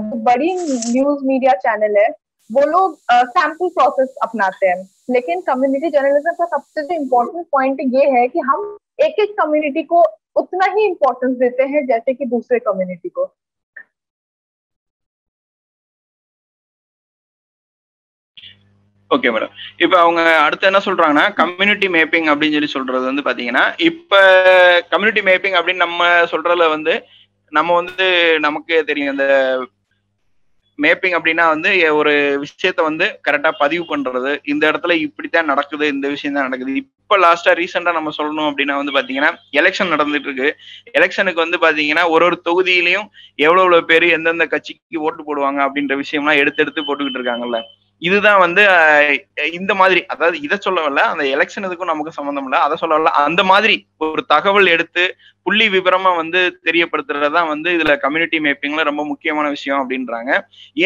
जो बड़ी न्यूज मीडिया चैनल है वो लोग सैंपल प्रोसेस अपनाते हैं, लेकिन कम्युनिटी जर्नलिज्म का सबसे जो इम्पोर्टेंट पॉइंट ये है कि हम एक एक कम्युनिटी को उतना ही इम्पोर्टेंस देते हैं जैसे कि दूसरे कम्युनिटी को। Okay madam. இப்ப அவங்க அடுத்து என்ன சொல்றாங்கன்னா கம்யூனிட்டி மேப்பிங் அப்படின்னு சொல்லி சொல்றது வந்து பாத்தீங்கன்னா, இப்ப கம்யூனிட்டி மேப்பிங் அப்படின்னு நம்ம சொல்றதுல வந்து நம்ம வந்து நமக்கு தெரியும் இந்த மேப்பிங் அப்படின்னா வந்து ஒரு விஷயத்த வந்து கரெக்டா பதிவு பண்றது, இந்த இடத்துல இப்படித்தான் நடக்குது, இந்த விஷயம் தான் நடக்குது. இப்ப லாஸ்டா ரீசெண்டா நம்ம சொல்லணும் அப்படின்னா வந்து பாத்தீங்கன்னா எலெக்ஷன் நடந்துட்டு இருக்கு. எலெக்ஷனுக்கு வந்து பாத்தீங்கன்னா ஒரு தொகுதியிலையும் எவ்வளவு பேர் எந்தெந்த கட்சிக்கு ஓட்டு போடுவாங்க அப்படின்ற விஷயம்லாம் எடுத்து போட்டுக்கிட்டு இருக்காங்கல்ல. இதுதான் வந்து இந்த மாதிரி, அதாவது இதை சொல்லவில்ல, அந்த எலெக்ஷன் இதுக்கும் நமக்கு சம்மந்தம் இல்லை, அதை சொல்லவில்ல, அந்த மாதிரி ஒரு தகவல் எடுத்து புள்ளி விவரமா வந்து தெரியப்படுத்துறதுதான் வந்து இதுல கம்யூனிட்டி மேப்பிங்ல ரொம்ப முக்கியமான விஷயம் அப்படின்றாங்க.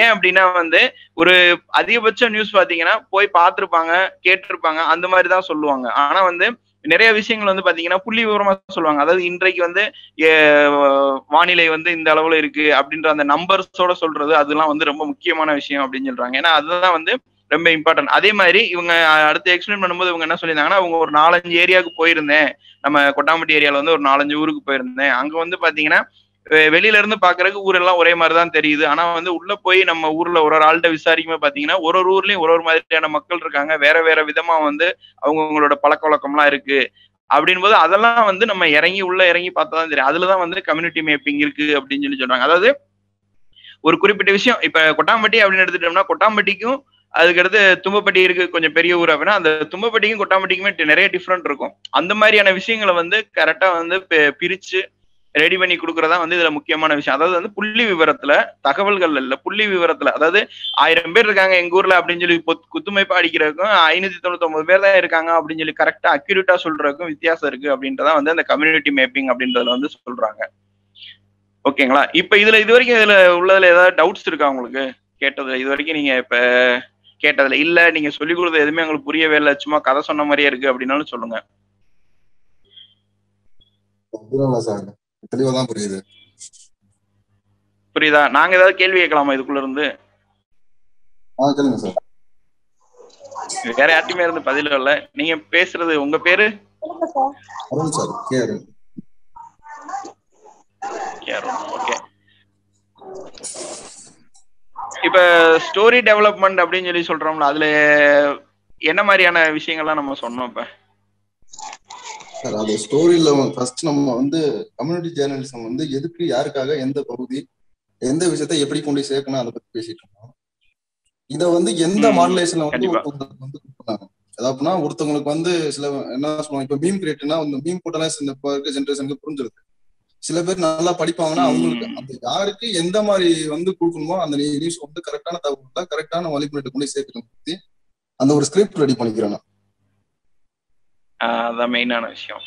ஏன் அப்படின்னா வந்து ஒரு அதிகபட்ச நியூஸ் பாத்தீங்கன்னா போய் பார்த்திருப்பாங்க, கேட்டிருப்பாங்க, அந்த மாதிரி தான் சொல்லுவாங்க. ஆனா வந்து நிறைய விஷயங்கள் வந்து பாத்தீங்கன்னா புள்ளி விவரமா சொல்லுவாங்க. அதாவது இன்றைக்கு வந்து வானிலை வந்து இந்த அளவுல இருக்கு அப்படின்ற அந்த நம்பர்ஸோட சொல்றது, அதெல்லாம் வந்து ரொம்ப முக்கியமான விஷயம் அப்படின்னு சொல்றாங்க. ஏன்னா அதுதான் வந்து ரொம்ப இம்பார்ட்டன்ட். அதே மாதிரி இவங்க அடுத்து எக்ஸ்பிளைன் பண்ணும்போது இவங்க என்ன சொல்லியிருந்தாங்கன்னா, அவங்க ஒரு 4-5 ஏரியாவுக்கு போயிருந்தேன், நம்ம கொட்டாம்பட்டி ஏரியால வந்து ஒரு 4-5 ஊருக்கு போயிருந்தேன். அங்க வந்து பாத்தீங்கன்னா வெளியில இருந்து பாக்குறதுக்கு ஊரெல்லாம் ஒரே மாதிரிதான் தெரியுது. ஆனா வந்து உள்ள போய் நம்ம ஊர்ல ஒரு ஒரு ஆள்கிட்ட விசாரிக்கும்போது பாத்தீங்கன்னா ஒரு ஒரு ஊர்லயும் ஒரு ஒரு மாதிரியான மக்கள் இருக்காங்க, வேற வேற விதமா வந்து அவங்கவங்களோட பழக்க வழக்கம்லாம் இருக்கு அப்படின் போது அதெல்லாம் வந்து நம்ம உள்ள இறங்கி பார்த்தாதான் தெரியும். அதுலதான் வந்து கம்யூனிட்டி மேப்பிங் இருக்கு அப்படின்னு சொல்லி சொல்றாங்க. அதாவது ஒரு குறிப்பிட்ட விஷயம், இப்ப கொட்டாம்பட்டி அப்படின்னு எடுத்துட்டோம்னா கொட்டாம்பட்டிக்கும் அதுக்கடுத்து தும்பப்பட்டி இருக்கு, கொஞ்சம் பெரிய ஊர் அப்படின்னா அந்த தும்பப்பட்டிக்கும் கொட்டாம்பட்டிக்குமே நிறைய டிஃப்ரெண்ட் இருக்கும். அந்த மாதிரியான விஷயங்களை வந்து கரெக்டா வந்து பிரிச்சு ரெடி பண்ணி கொடுக்கறதா வந்து இதுல முக்கியமான விஷயம். அதாவது வந்து புள்ளி விவரத்துல, தகவல்கள் இல்ல, புள்ளி விவரத்துல, அதாவது 1000 பேர் இருக்காங்க எங்க ஊர்ல அப்படின்னு சொல்லி குத்துமைப்பா அடிக்கிறதுக்கும் 599 பேர் தான் இருக்காங்க அப்படின்னு சொல்லி கரெக்டா அக்யூரேட்டா சொல்றதுக்கும் வித்தியாசம் இருக்கு அப்படின்றதான் வந்து அந்த கம்யூனிட்டி மேப்பிங் அப்படின்றதுல வந்து சொல்றாங்க. ஓகேங்களா? இப்ப இது வரைக்கும் இதுல உள்ளதுல ஏதாவது டவுட்ஸ் இருக்கா உங்களுக்கு? கேட்டதுல இது வரைக்கும் நீங்க இப்ப கேட்டதுல இல்ல, நீங்க சொல்லிக் கொடுத்தது எதுவுமே உங்களுக்கு புரியவே இல்லை, சும்மா கதை சொன்ன மாதிரியே இருக்கு அப்படின்னாலும் சொல்லுங்க. தெளிவாதான் புரியுது. புரியுதா? நாங்க ஏதாவது கேள்வி கேட்கலாமா இதுக்குள்ள இருந்து? கேளுங்க சார். வேற யார்ட்டுமே இருந்து பதில் இல்ல. நீங்க பேசுறது, உங்க பேரு? அருண் சார். ஓகே. இப்ப ஸ்டோரி டெவலப்மெண்ட் அப்படின்னு சொல்லி சொல்றோம்ல, அதுல என்ன மாதிரியான விஷயங்கள்லாம் நம்ம சொன்னோம் இப்ப? சார் அது ஸ்டோரியில ஃபர்ஸ்ட் நம்ம வந்து கம்யூனிட்டி ஜேர்னலிசம் வந்து எதுக்கு, யாருக்காக, எந்த பகுதி, எந்த விஷயத்த எப்படி கொண்டு சேர்க்கணும் அதை பத்தி பேசிட்டு இருக்கோம். இத வந்து எந்த மாடுலேஷன்ல வந்து ஒருத்தவங்களுக்கு வந்து கொடுப்பாங்க. அதாவதுனா ஒருத்தவங்களுக்கு வந்து சில என்ன சொல்லுவாங்க, இப்ப மீம் கிரியேட்டர்னா அந்த மீம் போட்டெல்லாம் இப்ப இருக்க ஜென்ரேஷனுக்கு புரிஞ்சிருது. சில பேர் நல்லா படிப்பாங்கன்னா அவங்களுக்கு அந்த யாருக்கு எந்த மாதிரி வந்து கொடுக்கணுமோ அந்த நியூஸ் வந்து கரெக்டான தகவல், கரெக்டான வழிமுறை கொண்டு சேர்க்கணும், அந்த ஒரு ஸ்கிரிப்ட் ரெடி பண்ணிக்கிறேன். அதான் மெயினான விஷயம்.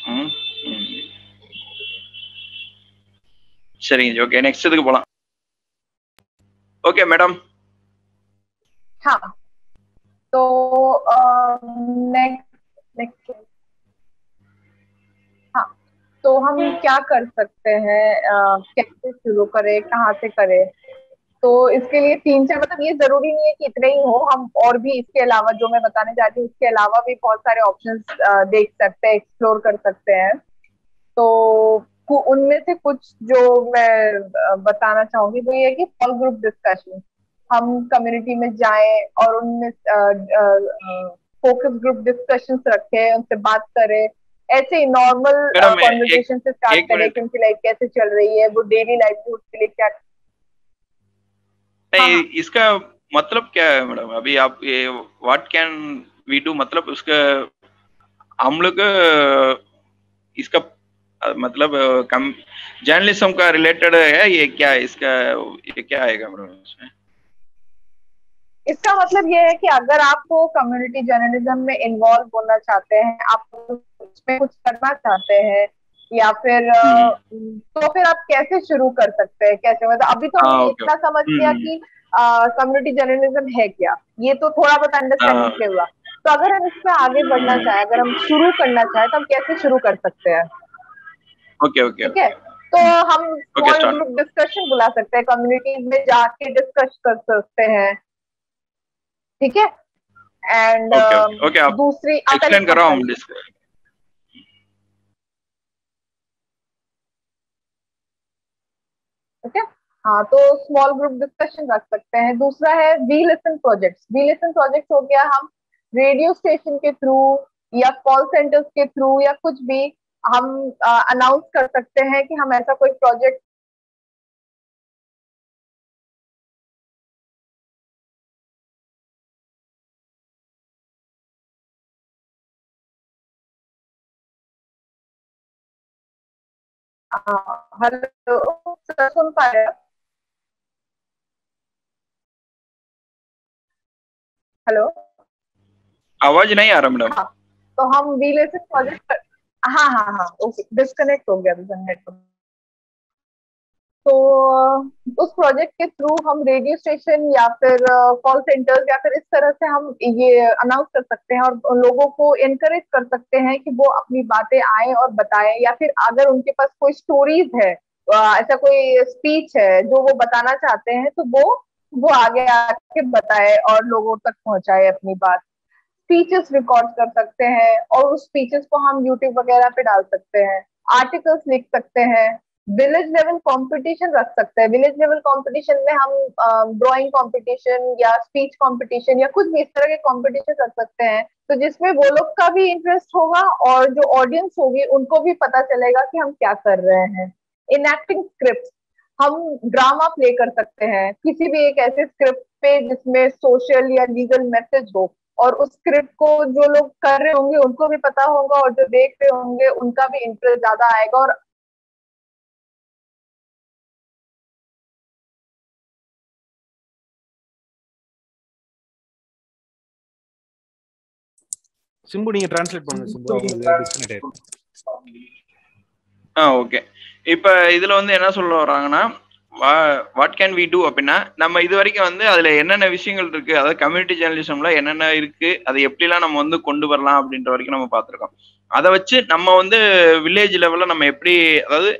சரிங்க, ஓகே, நெக்ஸ்ட் இதுக்கு போலாம். Okay madam. हाँ, तो नेक्स्ट हाँ, तो हम क्या कर सकते हैं, कैसे शुरू करें, कहाँ से करें? तो इसके लिए 3-4, मतलब ये जरूरी नहीं है कि इतने ही हो, हम और भी इसके अलावा जो मैं बताने चाहती हूँ उसके अलावा भी बहुत सारे ऑप्शंस देख सकते हैं, एक्सप्लोर कर सकते हैं। तो उनमें से कुछ जो मैं बताना चाहूंगी वो ये है कि स्मॉल ग्रुप डिस्कशन, हम कम्युनिटी में जाएं और उनमें फोकस ग्रुप डिस्कशंस रखें, उनसे बात करें, ऐसे ही नॉर्मल कॉन्वर्सेशन से स्टार्ट करें कि उनकी लाइफ कैसे चल रही है, वो डेली लाइवलीहुड के लिए क्या। इसका मतलब क्या है मैडम? अभी आप ये व्हाट कैन वी डू, मतलब उसका हम लोग इसका मतलब कम जर्नलिज्म का रिलेटेड है ये, क्या इसका ये क्या आएगा मैडम इसमें? इसका मतलब ये है कि अगर आपको कम्युनिटी जर्नलिज्म में इन्वॉल्व होना चाहते हैं, आप उसमें कुछ करना चाहते हैं, या फिर तो फिर आप कैसे शुरू कर सकते हैं, कैसे, मतलब अभी तो हमने इतना समझ लिया कि कम्युनिटी जर्नलिज्म है क्या, ये तो थोड़ा बहुत अंडरस्टैंडिंग से हुआ। तो अगर हम इसमें आगे बढ़ना चाहें, अगर हम शुरू करना चाहें तो हम कैसे शुरू कर सकते हैं? ओके, ठीक है, तो हम स्मॉल ग्रुप डिस्कशन बुला सकते हैं, कम्युनिटी में जाके डिस्कस कर सकते हैं, ठीक है। एंड दूसरी एक्सप्लेन करो हम डिस्कस। ओके, हाँ, तो स्मॉल ग्रुप डिस्कशन रख सकते हैं। दूसरा है we listen projects. We listen projects हो गया, हम रेडियो स्टेशन के थ्रू या कॉल सेंटर्स के थ्रू या कुछ भी हम अनाउंस कर सकते हैं कि हम ऐसा कोई प्रोजेक्ट हेलो सर, सुन पा रहे हैं? हेलो, आवाज नहीं आ रहा मैडम। हाँ, तो हम वी-लेसन प्रोजेक्ट, हाँ हाँ हाँ, ओके, डिस्कनेक्ट हो गया था नेटवर्क। तो उस प्रोजेक्ट के थ्रू हम रेडियो स्टेशन या फिर कॉल सेंटर्स या फिर इस तरह से हम ये अनाउंस कर सकते हैं और लोगों को इनकरेज कर सकते हैं कि वो अपनी बातें आए और बताएं, या फिर अगर उनके पास कोई स्टोरीज है, ऐसा कोई स्पीच है जो वो बताना चाहते हैं, तो वो आगे आके बताए और लोगों तक पहुंचाए अपनी बात। स्पीचेस रिकॉर्ड कर सकते हैं और उस स्पीचेस को हम यूट्यूब वगैरह पे डाल सकते हैं, आर्टिकल्स लिख सकते हैं, विलेज लेवल कंपटीशन रख सकते हैं। विलेज लेवल कंपटीशन में हम ड्राइंग कंपटीशन या स्पीच कंपटीशन या कुछ भी इस तरह के कंपटीशन रख सकते हैं, तो जिसमें वो लोग का भी इंटरेस्ट होगा और जो ऑडियंस होगी उनको भी पता चलेगा कि हम क्या कर रहे हैं। इनएक्टिंग स्क्रिप्ट, हम ड्रामा प्ले कर सकते हैं किसी भी एक ऐसे स्क्रिप्ट पे जिसमें सोशल या लीगल मैसेज हो, और उस स्क्रिप्ट को जो लोग कर रहे होंगे उनको भी पता होगा और जो देख रहे होंगे उनका भी इंटरेस्ट ज्यादा आएगा। और சிம்பு நீங்க டிரான்ஸ்லேட் பண்ணுங்க சிம்பு, அவங்க டிஸ்கனெக்ட் ஆயிருக்கு. ஓகே. இப்ப இதுல வந்து என்ன சொல்ல வர்றாங்கன்னா, வாட் கேன் வி டூ அப்படின்னா, நம்ம இது வரைக்கும் வந்து அதுல என்னென்ன விஷயங்கள் இருக்கு, அதாவது கம்யூனிட்டி ஜேர்னலிசம்ல என்னென்ன இருக்கு, அதை எப்படிலாம் நம்ம வந்து கொண்டு வரலாம் அப்படின்ற வரைக்கும் நம்ம பார்த்துருக்கோம். அதை வச்சு நம்ம வந்து வில்லேஜ் லெவல்ல நம்ம எப்படி, அதாவது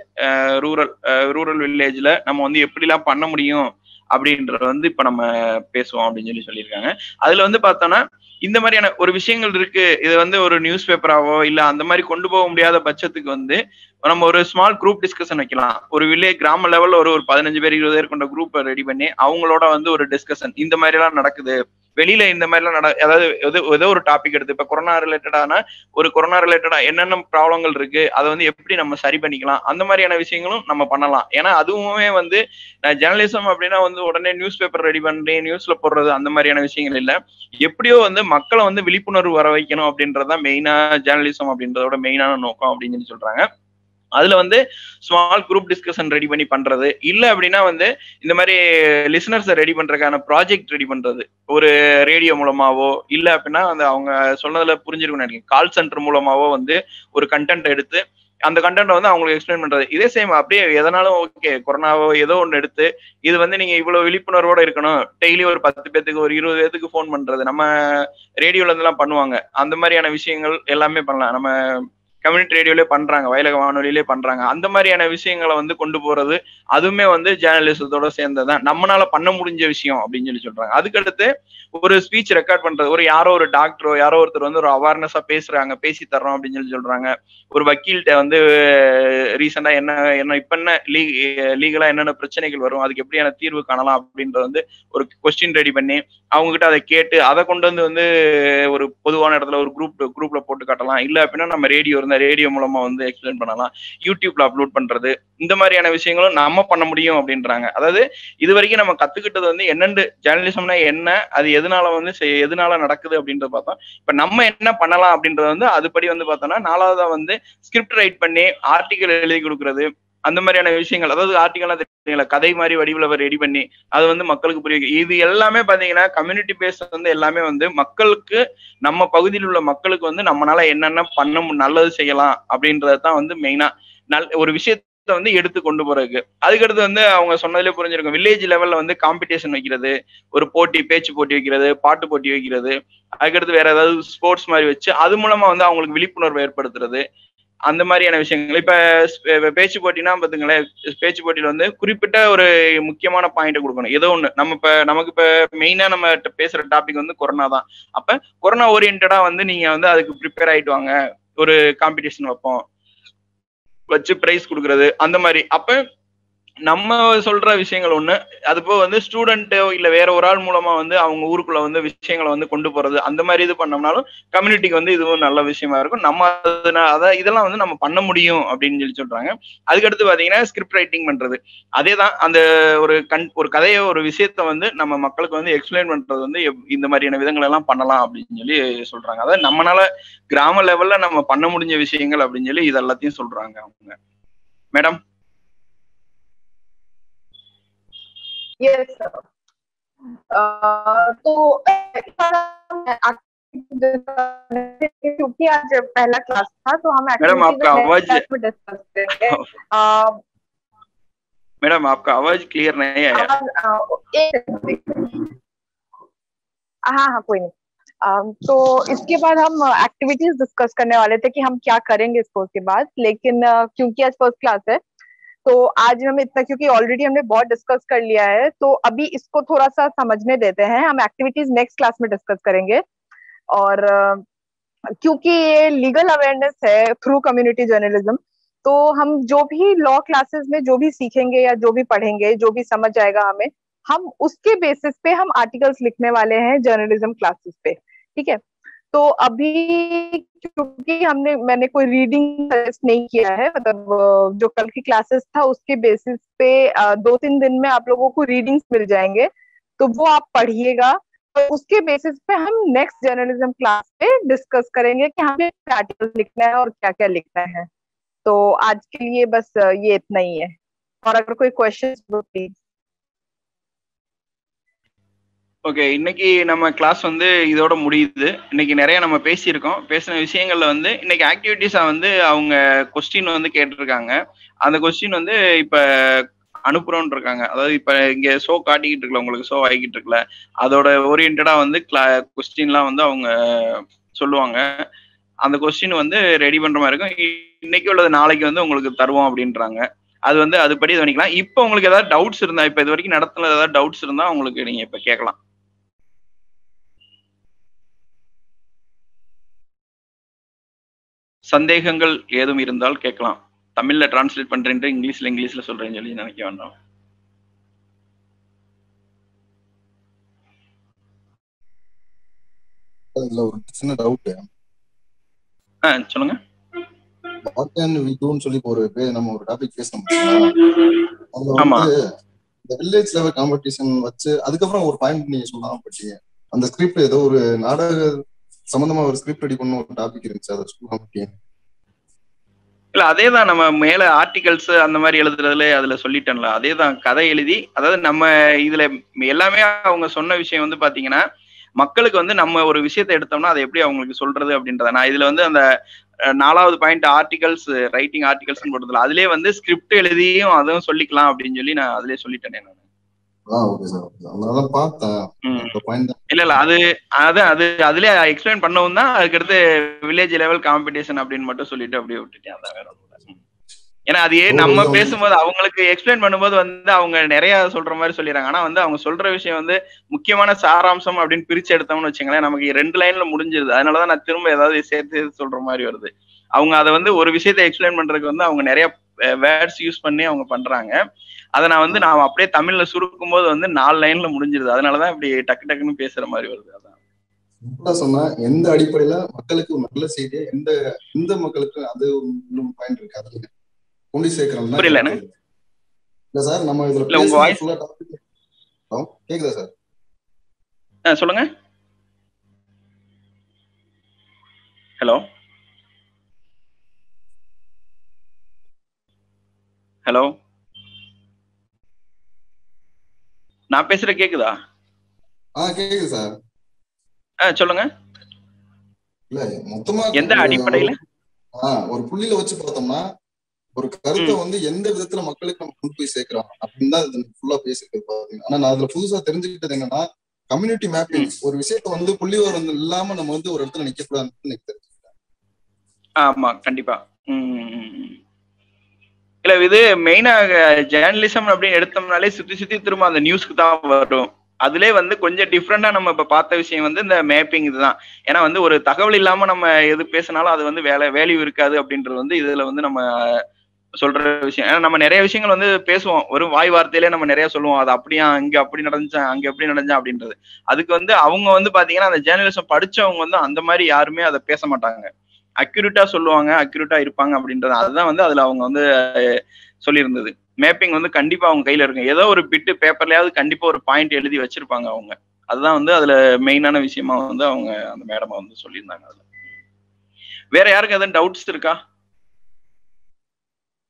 ரூரல் வில்லேஜ்ல நம்ம வந்து எப்படிலாம் பண்ண முடியும் அப்படின்றத வந்து இப்ப நம்ம பேசுவோம் அப்படின்னு சொல்லியிருக்காங்க. அதுல வந்து பார்த்தோம்னா இந்த மாதிரியான ஒரு விஷயங்கள் இருக்கு, இது வந்து ஒரு நியூஸ் பேப்பராவோ இல்ல அந்த மாதிரி கொண்டு போக முடியாத பட்சத்துக்கு வந்து நம்ம ஒரு ஸ்மால் குரூப் டிஸ்கஷன் வைக்கலாம். ஒரு வில்லேஜ் கிராம லெவல்ல ஒரு 15 பேர் 20 பேர் கொண்ட குரூப் ரெடி பண்ணி அவங்களோட வந்து ஒரு டிஸ்கஷன், இந்த மாதிரி எல்லாம் நடக்குது வெளியில, இந்த மாதிரி எல்லாம் அதாவது ஏதோ ஒரு டாபிக் எடுத்து, இப்ப கொரோனா ரிலேட்டடா என்னென்ன ப்ராப்ளங்கள் இருக்கு, அதை வந்து எப்படி நம்ம சரி பண்ணிக்கலாம், அந்த மாதிரியான விஷயங்களும் நம்ம பண்ணலாம். ஏன்னா அதுவுமே வந்து ஜேர்னலிசம் அப்படின்னா வந்து உடனே நியூஸ் பேப்பர் ரெடி பண்ணி நியூஸ்ல போடுறது அந்த மாதிரியான விஷயங்கள் இல்ல. எப்படியோ வந்து மக்களை வந்து விழிப்புணர்வு வர வைக்கணும் அப்படின்றதுதான் மெயினா ஜேர்னலிசம் அப்படின்றதோட மெயினான நோக்கம் அப்படின்னு சொல்றாங்க. அதுல வந்து ஸ்மால் குரூப் டிஸ்கஷன் ரெடி பண்ணி பண்றது, இல்ல அப்படின்னா வந்து இந்த மாதிரி லிசனர்ஸ் ரெடி பண்றதுக்கான ப்ராஜெக்ட் ரெடி பண்றது, ஒரு ரேடியோ மூலமாவோ இல்ல அப்படின்னா வந்து அவங்க சொன்னதுல புரிஞ்சிருக்கும்னு நினைக்கிறேன், கால் சென்டர் மூலமாவோ வந்து ஒரு கண்டென்ட் எடுத்து அந்த கண்டென்ட் வந்து அவங்களுக்கு எக்ஸ்பிளைன் பண்றது. இதே சேம் அப்படியே எதனாலும் ஓகே, கொரோனாவோ ஏதோ ஒன்று எடுத்து இது வந்து நீங்க இவ்வளவு விழிப்புணர்வோட இருக்கணும், டெய்லி ஒரு 10 பேத்துக்கு ஒரு 20 பேத்துக்கு ஃபோன் பண்றது, நம்ம ரேடியோல இருந்தெல்லாம் பண்ணுவாங்க, அந்த மாதிரியான விஷயங்கள் எல்லாமே பண்ணலாம். நம்ம கம்யூனிட்டி ரேடியோலே பண்றாங்க, வயலக வானொலியிலே பண்றாங்க. அந்த மாதிரியான விஷயங்களை வந்து கொண்டு போறது அதுவுமே வந்து ஜேர்னலிசத்தோட சேர்ந்ததான், நம்மளால பண்ண முடிஞ்ச விஷயம் அப்படின்னு சொல்றாங்க. அதுக்கடுத்து ஒரு ஸ்பீச் ரெக்கார்ட் பண்றது, ஒரு யாரோ ஒரு டாக்டரோ யாரோ ஒருத்தர் வந்து ஒரு அவேர்னஸா பேசுறாங்க, பேசி தர்றோம் அப்படின்னு சொல்றாங்க. ஒரு வக்கீல்கிட்ட வந்து ரீசெண்டா என்ன இப்ப என்ன லீகலா என்னென்ன பிரச்சனைகள் வரும், அதுக்கு எப்படியான தீர்வு காணலாம் அப்படின்றது வந்து ஒரு கொஸ்டின் ரெடி பண்ணி அவங்க கிட்ட அதை கேட்டு அதை கொண்டு வந்து ஒரு பொதுவான இடத்துல ஒரு குரூப்ல போட்டு காட்டலாம். இல்ல அப்படின்னா நம்ம ரேடியோ மூலமா வந்து எக்ஸ்பிளைன் பண்ணலாம், யூடியூப்ல அப்லோட் பண்றது, இந்த மாதிரியான விஷயங்களும் நம்ம பண்ண முடியும் அப்படின்றாங்க. அதாவது இது வரைக்கும் நம்ம கத்துக்கிட்டது வந்து என்னென்னு ஜேர்னலிசம்னா என்ன, அது எதனால நடக்குது அப்படின்றத பார்த்தோம். இப்ப நம்ம என்ன பண்ணலாம் அப்படின்றது வந்து அதுபடி வந்து பார்த்தோம்னா, நாலாவதா வந்து ஸ்கிரிப்ட் ரைட் பண்ணி ஆர்டிகல் எழுதி கொடுக்கறது, அந்த மாதிரியான விஷயங்கள், அதாவது ஆர்டிகல்லாம் தெரியல கதை மாதிரி வடிவில் ரெடி பண்ணி அது வந்து மக்களுக்கு புரிய, இது எல்லாமே பாத்தீங்கன்னா கம்யூனிட்டி பேஸ் வந்து எல்லாமே வந்து மக்களுக்கு, நம்ம பகுதியில் உள்ள மக்களுக்கு வந்து நம்மளால என்னென்ன நல்லது செய்யலாம் அப்படின்றதான் வந்து மெயினா ஒரு விஷயத்த வந்து எடுத்து கொண்டு போறதுக்கு. அதுக்கடுத்து வந்து அவங்க சொன்னதுலேயே புரிஞ்சிருக்கும், வில்லேஜ் லெவல்ல வந்து காம்படிஷன் வைக்கிறது, ஒரு போட்டி, பேச்சு போட்டி வைக்கிறது, பாட்டு போட்டி வைக்கிறது, அதுக்கடுத்து வேற ஏதாவது ஸ்போர்ட்ஸ் மாதிரி வச்சு அது மூலமா வந்து அவங்களுக்கு விழிப்புணர்வு ஏற்படுத்துறது, அந்த மாதிரியான விஷயங்கள். இப்ப பேச்சு போட்டினா பாத்துங்களேன், பேச்சு போட்டியில வந்து குறிப்பிட்ட ஒரு முக்கியமான பாயிண்ட் கொடுக்கணும். ஏதோ ஒண்ணு நமக்கு இப்ப மெயினா நம்ம பேசுற டாபிக் வந்து கொரோனா தான். அப்ப கொரோனா ஓரியன்டா வந்து நீங்க வந்து அதுக்கு ப்ரிப்பேர் ஆயிட்டு வாங்க, ஒரு காம்படிஷன் வைப்போம், வச்சு பிரைஸ் கொடுக்கறது, அந்த மாதிரி. அப்ப நம்ம சொல்ற விஷயங்கள் ஒண்ணு, அது போக வந்து ஸ்டூடெண்ட் இல்ல வேற ஒரு ஆள் மூலமா வந்து அவங்க ஊருக்குள்ள வந்து விஷயங்களை வந்து கொண்டு போறது, அந்த மாதிரி இது பண்ணோம்னாலும் கம்யூனிட்டிக்கு வந்து இதுவும் நல்ல விஷயமா இருக்கும். நம்ம அதான் இதெல்லாம் வந்து நம்ம பண்ண முடியும் அப்படின்னு சொல்றாங்க. அதுக்கடுத்து பாத்தீங்கன்னா ஸ்கிரிப்ட் ரைட்டிங் பண்றது, அதேதான் அந்த ஒரு கதையை ஒரு விஷயத்த வந்து நம்ம மக்களுக்கு வந்து எக்ஸ்பிளைன் பண்றது வந்து இந்த மாதிரியான விதங்கள் எல்லாம் பண்ணலாம் அப்படின்னு சொல்றாங்க. அதாவது நம்மளால கிராம லெவல்ல நம்ம பண்ண முடிஞ்ச விஷயங்கள் அப்படின்னு இது எல்லாத்தையும் சொல்றாங்க அவங்க. மேடம். Yes, sir. तो क्योंकि आज पहला क्लास था तो हम मैडम आपका आवाज में डिस्कस करेंगे। मैडम आपका आवाज क्लियर नहीं आया। हाँ कोई नहीं। तो इसके बाद हम एक्टिविटीज डिस्कस करने वाले थे कि हम क्या करेंगे इस कोर्स के बाद, लेकिन क्योंकि आज फर्स्ट क्लास है तो आज हम इतना, क्योंकि ऑलरेडी हमने बहुत डिस्कस कर लिया है तो अभी इसको थोड़ा सा समझने देते हैं। हम एक्टिविटीज नेक्स्ट क्लास में डिस्कस करेंगे। और क्योंकि ये लीगल अवेयरनेस है थ्रू कम्युनिटी जर्नलिज्म, तो हम जो भी लॉ क्लासेस में जो भी सीखेंगे या जो भी पढ़ेंगे, जो भी समझ आएगा हमें, हम उसके बेसिस पे हम आर्टिकल्स लिखने वाले हैं जर्नलिज्म क्लासेस पे। ठीक है, तो अभी क्योंकि मैंने कोई रीडिंग सजेस्ट नहीं किया है, मतलब जो कल की क्लासेस था उसके बेसिस पे 2-3 दिन में आप लोगों को रीडिंग्स मिल जाएंगे, तो वो आप पढ़िएगा। तो उसके बेसिस पे हम नेक्स्ट जर्नलिज्म क्लास पे डिस्कस करेंगे कि हमें आर्टिकल लिखना है और क्या क्या लिखना है। तो आज के लिए बस ये इतना ही है, और अगर कोई क्वेश्चन हो प्लीज। ஓகே, இன்னைக்கு நம்ம கிளாஸ் வந்து இதோட முடியுது. இன்னைக்கு நிறைய நம்ம பேசியிருக்கோம். பேசின விஷயங்கள்ல வந்து இன்னைக்கு ஆக்டிவிட்டிஸா வந்து அவங்க கொஸ்டின் வந்து கேட்டிருக்காங்க. அந்த கொஸ்டின் வந்து இப்ப அனுப்புறோன்னு இருக்காங்க. அதாவது இப்ப இங்க ஷோ காட்டிக்கிட்டு இருக்குல்ல, உங்களுக்கு ஷோ ஆகிக்கிட்டு இருக்குல்ல, அதோட ஓரியன்டா வந்து கொஸ்டின்லாம் வந்து அவங்க சொல்லுவாங்க. அந்த கொஸ்டின் வந்து ரெடி பண்ற மாதிரி இருக்கும். இன்னைக்கு உள்ளது நாளைக்கு வந்து உங்களுக்கு தருவோம் அப்படின்றாங்க. அது வந்து அதுபடி இது பண்ணிக்கலாம். இப்போ உங்களுக்கு ஏதாவது டவுட்ஸ் இருந்தா, இப்ப இது வரைக்கும் நடத்துல ஏதாவது டவுட்ஸ் இருந்தா உங்களுக்கு நீங்க இப்ப கேட்கலாம். சந்தேகங்கள் ஏதும் இருந்தால் கேட்கலாம். தமிழ்ல டிரான்ஸ்லேட் பண்றேன், இங்கிலீஷ்ல சொல்றேன்னு சொல்லி நினைக்க வேண்டாம். அதுல ஒரு சின்ன டவுட். சொல்லுங்க. வாட் கேன் வி டூன்னு சொல்லி நம்ம ஒரு டாபிக் பேசணும். அதுல வந்து இந்த வில்லேஜ் லெவல் காம்படிஷன் வச்சு அதுக்கப்புறம் ஒரு பாயிண்ட் நீங்க சொல்லாம போட்டீங்க. அந்த ஸ்கிரிப்ட் ஏதோ ஒரு நாடக சம்பந்தமா ஒரு ஸ்கிரிப்ட் ரெடி பண்ண ஒரு டாபிக் இருந்துச்சு, அதை சொல்லாம போட்டீங்க. இல்ல, அதேதான் நம்ம மேல ஆர்டிகல்ஸ் அந்த மாதிரி எழுதுறதுல அதுல சொல்லிட்டேன்ல, அதேதான் கதை எழுதி, அதாவது நம்ம இதுல எல்லாமே அவங்க சொன்ன விஷயம் வந்து பாத்தீங்கன்னா, மக்களுக்கு வந்து நம்ம ஒரு விஷயத்தை எடுத்தோம்னா அதை எப்படி அவங்களுக்கு சொல்றது அப்படின்றத நான் இதுல வந்து அந்த 4வது பாயிண்ட் ஆர்டிகல்ஸ், ரைட்டிங் ஆர்டிகல்ஸ் போட்டதுல அதுலயே வந்து ஸ்கிரிப்ட் எழுதியும் அதுவும் சொல்லிக்கலாம் அப்படின்னு சொல்லி நான் அதுலயே சொல்லிட்டேனே நான். இல்ல அது அதுலயே எக்ஸ்பிளைன் பண்ணவும் தான் அதுக்கடுத்து வில்லேஜ் லெவல் காம்படிஷன் அப்படின்னு மட்டும் சொல்லிட்டு அப்படியே விட்டுட்டேன். அதான் வேற ஒண்ணும். ஏன்னா அது நம்ம பேசும்போது அவங்களுக்கு எக்ஸ்பிளைன் பண்ணும்போது வந்து அவங்க நிறைய சொல்ற மாதிரி சொல்லிடுறாங்க. ஆனா வந்து அவங்க சொல்ற விஷயம் வந்து முக்கியமான சாராம்சம் அப்படின்னு பிரிச்சு எடுத்தோம்னு வச்சுங்களேன், நமக்கு 2 லைன்ல முடிஞ்சிருது. அதனாலதான் நான் திரும்ப ஏதாவது சேர்த்து சொல்ற மாதிரி வருது. அவங்க அதை வந்து ஒரு விஷயத்தை எக்ஸ்பிளைன் பண்றதுக்கு வந்து அவங்க நிறைய வேர்ட்ஸ் யூஸ் பண்ணி அவங்க பண்றாங்க. அதை நான் அப்படியே தமிழ்ல சுருக்கும் போது வந்து 4 லைன்ல முடிஞ்சிருது. அதனாலதான் இப்படி டக்கு டக்குன்னு பேசுற மாதிரி வருது. அதான் சொன்னா எந்த அடிப்படையில மக்களுக்கு நல்ல செய்தியை எந்த மக்களுக்கு அது பாயிண்ட் இருக்கு, அதுல கொண்டு சேர்க்கிறோம்னா புரியல. இல்ல சார், நம்ம இதுல கேக்குதா சார்? சொல்லுங்க. ஹலோ ஹலோ, நான் பேசுற கேக்குதா? கேக்குது சார். சொல்லுங்க. இல்ல மொத்தமா எந்த அடிப்படையில ஒரு புள்ளியில வச்சு பார்த்தோம்னா ஒரு கருத்தை வந்து எந்த விதத்துல மக்களுக்கு நம்ம கொண்டு போய் சேர்க்கிறோம் அப்படின்னு தான் ஃபுல்லா பேசிக்கிறது பாத்தீங்கன்னா. ஆனா நான் அதுல புதுசா தெரிஞ்சுக்கிட்டது என்னன்னா, கம்யூனிட்டி மேப்பிங் ஒரு விஷயத்த வந்து புள்ளிவரம் இல்லாம நம்ம வந்து ஒரு இடத்துல நிக்க கூடாதுன்னு எனக்கு தெரிஞ்சுக்கிட்டேன். ஆமா, கண்டிப்பா. இல்ல, இது மெயினா ஜேர்னலிசம் அப்படின்னு எடுத்தோம்னாலே சுத்தி திரும்ப அந்த நியூஸ்க்கு தான் வரும். அதுல வந்து கொஞ்சம் டிஃப்ரெண்டா நம்ம இப்ப பார்த்த விஷயம் வந்து இந்த மேப்பிங் இதுதான். ஏன்னா வந்து ஒரு தகவல் இல்லாம நம்ம எது பேசினாலும் அது வந்து வேல்யூ இருக்காது அப்படின்றது வந்து இதுல வந்து நம்ம சொல்ற விஷயம். ஏன்னா நம்ம நிறைய விஷயங்கள் வந்து பேசுவோம், ஒரு வாய் வார்த்தையிலே நம்ம நிறைய சொல்லுவோம், அது அப்படியா, இங்க அப்படி நடந்துச்சா, அங்க எப்படி நடந்துச்சா அப்படின்றது. அதுக்கு வந்து அவங்க வந்து பாத்தீங்கன்னா அந்த ஜேர்னலிசம் படிச்சவங்க வந்து அந்த மாதிரி யாருமே அதை பேச மாட்டாங்க. அக்யூரேட்டா சொல்லுவாங்க, அக்யூரேட்டா இருப்பாங்க அப்படின்றது. அதுதான் வந்து அதுல அவங்க வந்து சொல்லியிருந்தது. மேப்பிங் வந்து கண்டிப்பா அவங்க கையில இருக்கும். ஏதோ ஒரு பிட்டு பேப்பர்லயாவது கண்டிப்பா ஒரு பாயிண்ட் எழுதி வச்சிருப்பாங்க அவங்க. அதுதான் வந்து அதுல மெயினான விஷயமா வந்து அவங்க அந்த மேடமா வந்து சொல்லியிருந்தாங்க. அதுல வேற யாருக்கு எதுவும் டவுட்ஸ் இருக்கா,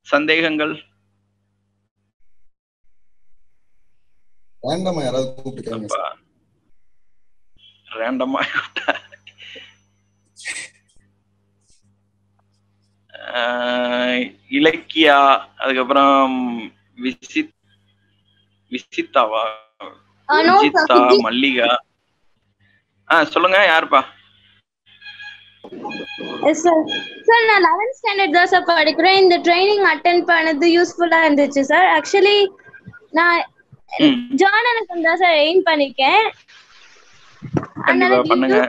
சந்தேகங்கள்? ரேண்டமா யாராவது கூப்பிட்டு கேளுங்க அப்பா சார். ரேண்டமா இலக்கியா, அதுக்கப்புறம் விசித்தாவா, No, sir. விஜிதா, மல்லிகா. சொல்லுங்க யாருப்பா? Yes, sir. Sir, நான் 11th standard தான் சார் படிக்கிறேன். இந்த ட்ரைனிங் அட்டென்ட் பண்ணது யூஸ்ஃபுல்லா இருந்துச்சு சார். ஆக்சுவலி நான் ஜேர்னலிசம் தான் சார் எய்ம் பண்ணிருக்கேன். கண்டிப்பா பண்ணுங்க.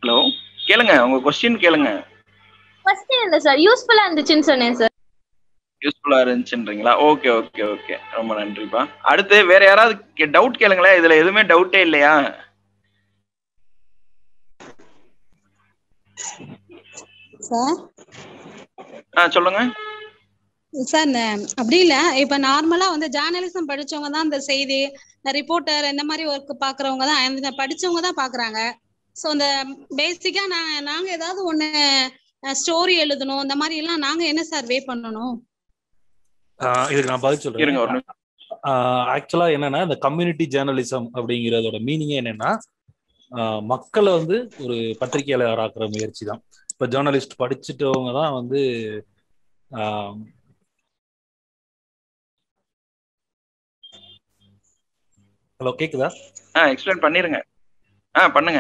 ஹலோ, கேளுங்க, உங்க क्वेश्चन கேளுங்க. क्वेश्चन இல்ல சார், யூஸ்ஃபுல்லா இருந்துச்சுன்னு சொன்னேன் சார். யூஸ்ஃபுல்லா இருந்துச்சுன்றீங்களா? ஓகே ஓகே ஓகே, ரொம்ப நன்றிப்பா. அடுத்து வேற யாராவது டவுட் கேளுங்களேன். இதுல எதுவுமே டவுட்டே இல்லையா? சார் சொல்லுங்க சார். அப்படி இல்ல, இப்ப நார்மலா வந்து ஜேர்னலிசம் படிச்சவங்க தான் இந்த செய்தி, ரிப்போர்ட்டர் இந்த மாதிரி ஒர்க் பாக்குறவங்க தான், படிச்சவங்க தான் பாக்குறாங்க. ஸோ இந்த பேசிக்கா நாங்க ஏதாவது ஒண்ணு ஸ்டோரி எழுதணும், இந்த மாதிரி எல்லாம் நாங்க என்ன சார் வே பண்ணணும்? இதுக்கு நான் பதில் சொல்றேன். ஆக்சுவலா என்னன்னா, இந்த கம்யூனிட்டி ஜேர்னலிசம் அப்படிங்கிறதோட மீனிங்கே என்னன்னா, மக்களை வந்து ஒரு பத்திரிகையாளர் ஆக்குற முயற்சி தான். இப்ப ஜேர்னலிஸ்ட் படிச்சுட்டவங்க தான் வந்து ஹலோ கேக்குதா? எக்ஸ்பிளைன் பண்ணிருங்க. பண்ணுங்க.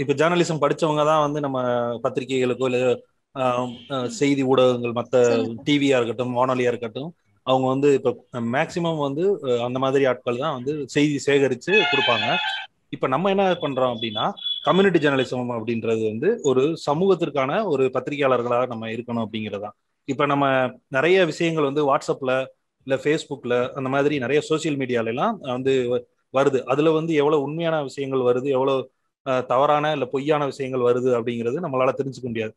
இப்ப ஜேர்னலிசம் படிச்சவங்க தான் வந்து நம்ம பத்திரிகைகளுக்கோ இல்ல செய்தி ஊடகங்கள், மற்ற டிவியா இருக்கட்டும், வானொலியா இருக்கட்டும், அவங்க வந்து இப்ப மேக்சிமம் வந்து அந்த மாதிரி ஆட்கள் தான் வந்து செய்தி சேகரிச்சு கொடுப்பாங்க. இப்ப நம்ம என்ன பண்றோம் அப்படின்னா, கம்யூனிட்டி ஜேர்னலிசம் அப்படின்றது வந்து ஒரு சமூகத்திற்கான ஒரு பத்திரிகையாளர்களாக நம்ம இருக்கணும் அப்படிங்கிறதான். இப்ப நம்ம நிறைய விஷயங்கள் வந்து வாட்ஸ்அப்ல இல்ல ஃபேஸ்புக்ல அந்த மாதிரி நிறைய சோசியல் மீடியால எல்லாம் வந்து வருது. அதுல வந்து எவ்வளவு உண்மையான விஷயங்கள் வருது, எவ்வளவு தவறான இல்ல பொய்யான விஷயங்கள் வருது அப்படிங்கிறது நம்மளால தெரிஞ்சுக்க முடியாது.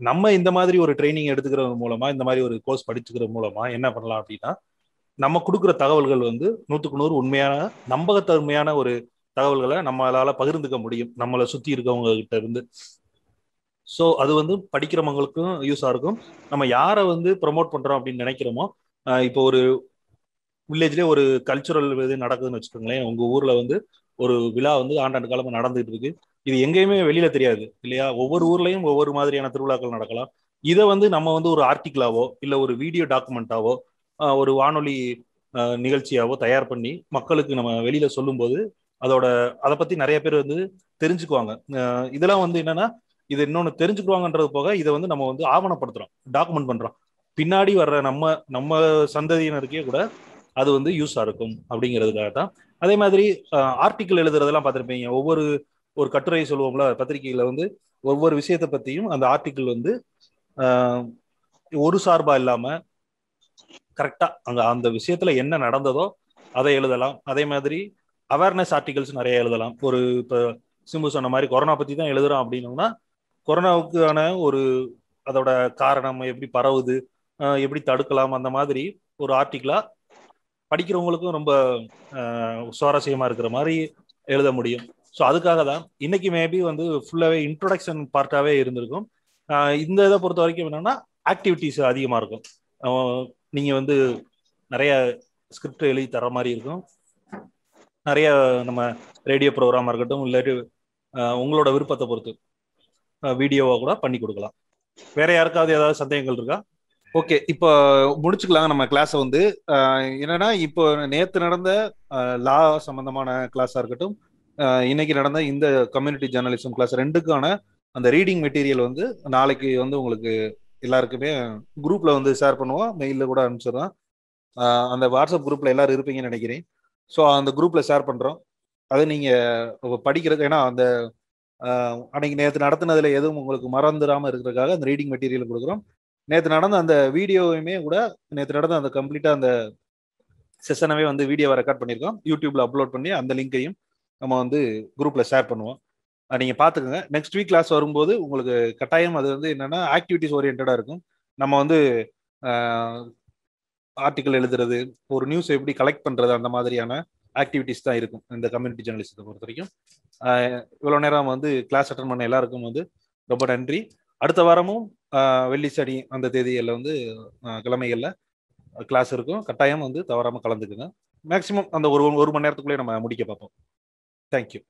நம்ம இந்த மாதிரி ஒரு ட்ரைனிங் எடுத்துக்கிறது மூலமா, இந்த மாதிரி ஒரு கோர்ஸ் படிச்சுக்கிறது மூலமா என்ன பண்ணலாம் அப்படின்னா, நம்ம கொடுக்குற தகவல்கள் வந்து 100க்கு 100 உண்மையான, நம்பகத்தன்மையான ஒரு தகவல்களை நம்மளால பகிர்ந்துக்க முடியும் நம்மளை சுத்தி இருக்கவங்க கிட்ட இருந்து. ஸோ அது வந்து படிக்கிறவங்களுக்கும் யூஸா இருக்கும். நம்ம யாரை வந்து ப்ரொமோட் பண்றோம் அப்படின்னு நினைக்கிறோமோ, இப்போ ஒரு வில்லேஜ்லேயே ஒரு கல்ச்சுரல் இது நடக்குதுன்னு வச்சுக்கோங்களேன். உங்க ஊர்ல வந்து ஒரு விழா வந்து ஆண்டாண்டு காலமா நடந்துட்டு இருக்கு. இது எங்கேயுமே வெளியில தெரியாது இல்லையா? ஒவ்வொரு ஊர்லயும் ஒவ்வொரு மாதிரியான திருவிழாக்கள் நடக்கலாம். இதை வந்து நம்ம வந்து ஒரு ஆர்டிகிளாவோ இல்ல ஒரு வீடியோ டாக்குமெண்டாவோ ஒரு வானொலி நிகழ்ச்சியாவோ தயார் பண்ணி மக்களுக்கு நம்ம வெளியில சொல்லும் போது அதை பத்தி நிறைய பேர் வந்து தெரிஞ்சுக்குவாங்க. இதெல்லாம் வந்து என்னன்னா, இது இன்னொன்னு தெரிஞ்சுக்குவாங்கன்றது போக இதை வந்து நம்ம வந்து ஆவணப்படுத்துறோம், டாக்குமெண்ட் பண்றோம். பின்னாடி வர்ற நம்ம சந்ததியினருக்கே கூட அது வந்து யூஸா இருக்கும் அப்படிங்கிறதுக்காக தான். அதே மாதிரி ஆர்டிக்கிள் எழுதுறதெல்லாம் பார்த்துருப்பீங்க. ஒரு கட்டுரை சொல்லுவோம்ல பத்திரிகையில வந்து, ஒவ்வொரு விஷயத்தை பத்தியும் அந்த ஆர்டிக்கிள் வந்து ஒரு சார்பா இல்லாம கரெக்டா அந்த விஷயத்துல என்ன நடந்ததோ அதை எழுதலாம். அதே மாதிரி அவேர்னஸ் ஆர்டிகல்ஸ் நிறைய எழுதலாம். இப்ப சிம்பு சொன்ன மாதிரி கொரோனா பத்தி தான் எழுதுறோம் அப்படின்னோம்னா, கொரோனாவுக்கான ஒரு அதோட காரணம் எப்படி பரவுது, எப்படி தடுக்கலாம், அந்த மாதிரி ஒரு ஆர்டிகிளா படிக்கிறவங்களுக்கும் ரொம்ப சுவாரஸ்யமா இருக்கிற மாதிரி எழுத முடியும். ஸோ அதுக்காக தான் இன்னைக்கு மேபி வந்து ஃபுல்லாவே இன்ட்ரோடக்ஷன் பார்ட்டாவே இருந்திருக்கும். இந்த இதை பொறுத்த வரைக்கும் என்னன்னா, ஆக்டிவிட்டிஸ் அதிகமா இருக்கும். நீங்க வந்து நிறைய ஸ்கிரிப்ட் எழுதி தர மாதிரி இருக்கும். நிறைய நம்ம ரேடியோ ப்ரோக்ராமா இருக்கட்டும், இல்லாட்டி உங்களோட விருப்பத்தை பொறுத்து வீடியோவா கூட பண்ணி கொடுக்கலாம். வேற யாருக்காவது ஏதாவது சந்தேகங்கள் இருக்கா? ஓகே, இப்போ முடிச்சுக்கலாம் நம்ம கிளாஸை வந்து. என்னன்னா, இப்போ நேற்று நடந்த லா சம்பந்தமான கிளாஸா இருக்கட்டும், இன்னைக்கு நடந்த இந்த கம்யூனிட்டி ஜேர்னலிசம் கிளாஸ் ரெண்டுக்கான அந்த ரீடிங் மெட்டீரியல் வந்து நாளைக்கு வந்து உங்களுக்கு எல்லாருக்குமே குரூப்ல வந்து ஷேர் பண்ணுவோம், மெயிலில் கூட அனுப்பிச்சிடுறோம். அந்த வாட்ஸ்அப் குரூப்ல எல்லாரும் இருப்பீங்கன்னு நினைக்கிறேன். ஸோ அந்த குரூப்ல ஷேர் பண்றோம். அதை நீங்க படிக்கிறது, ஏன்னா அந்த அன்னைக்கு நேற்று நடத்தினதுல எதுவும் உங்களுக்கு மறந்துடாம இருக்கிறதுக்காக அந்த ரீடிங் மெட்டீரியல் கொடுக்குறோம். நேற்று நடந்த அந்த வீடியோவுமே கூட, நேற்று நடந்த அந்த கம்ப்ளீட்டா அந்த செஷனவே வந்து வீடியோவை ரெக்கார்ட் பண்ணியிருக்கோம், யூடியூப்ல அப்லோட் பண்ணி அந்த லிங்கையும் நம்ம வந்து குரூப்ல ஷேர் பண்ணுவோம். நீங்க பாத்துக்கோங்க. நெக்ஸ்ட் வீக் கிளாஸ் வரும்போது உங்களுக்கு கட்டாயம் அது வந்து என்னன்னா ஆக்டிவிட்டிஸ் ஓரியன்டா இருக்கும். நம்ம வந்து ஆர்டிக்கல் எழுதுறது, ஒரு நியூஸ் எப்படி கலெக்ட் பண்றது, அந்த மாதிரியான ஆக்டிவிட்டிஸ் தான் இருக்கும் இந்த கம்யூனிட்டி ஜேர்னலிசத்தை பொறுத்த வரைக்கும். இவ்வளவு நேரம் வந்து கிளாஸ் அட்டன் பண்ண எல்லாருக்கும் வந்து ரொம்ப நன்றி. அடுத்த வாரமும் வெள்ளி சனி அந்த தேதிகளில் வந்து கிழமைகளில் கிளாஸ் இருக்கும். கட்டாயம் வந்து தவறாமல் கலந்துக்குங்க. மேக்ஸிமம் அந்த ஒரு மணி நேரத்துக்குள்ளே நம்ம முடிக்க பார்ப்போம். தேங்க்யூ.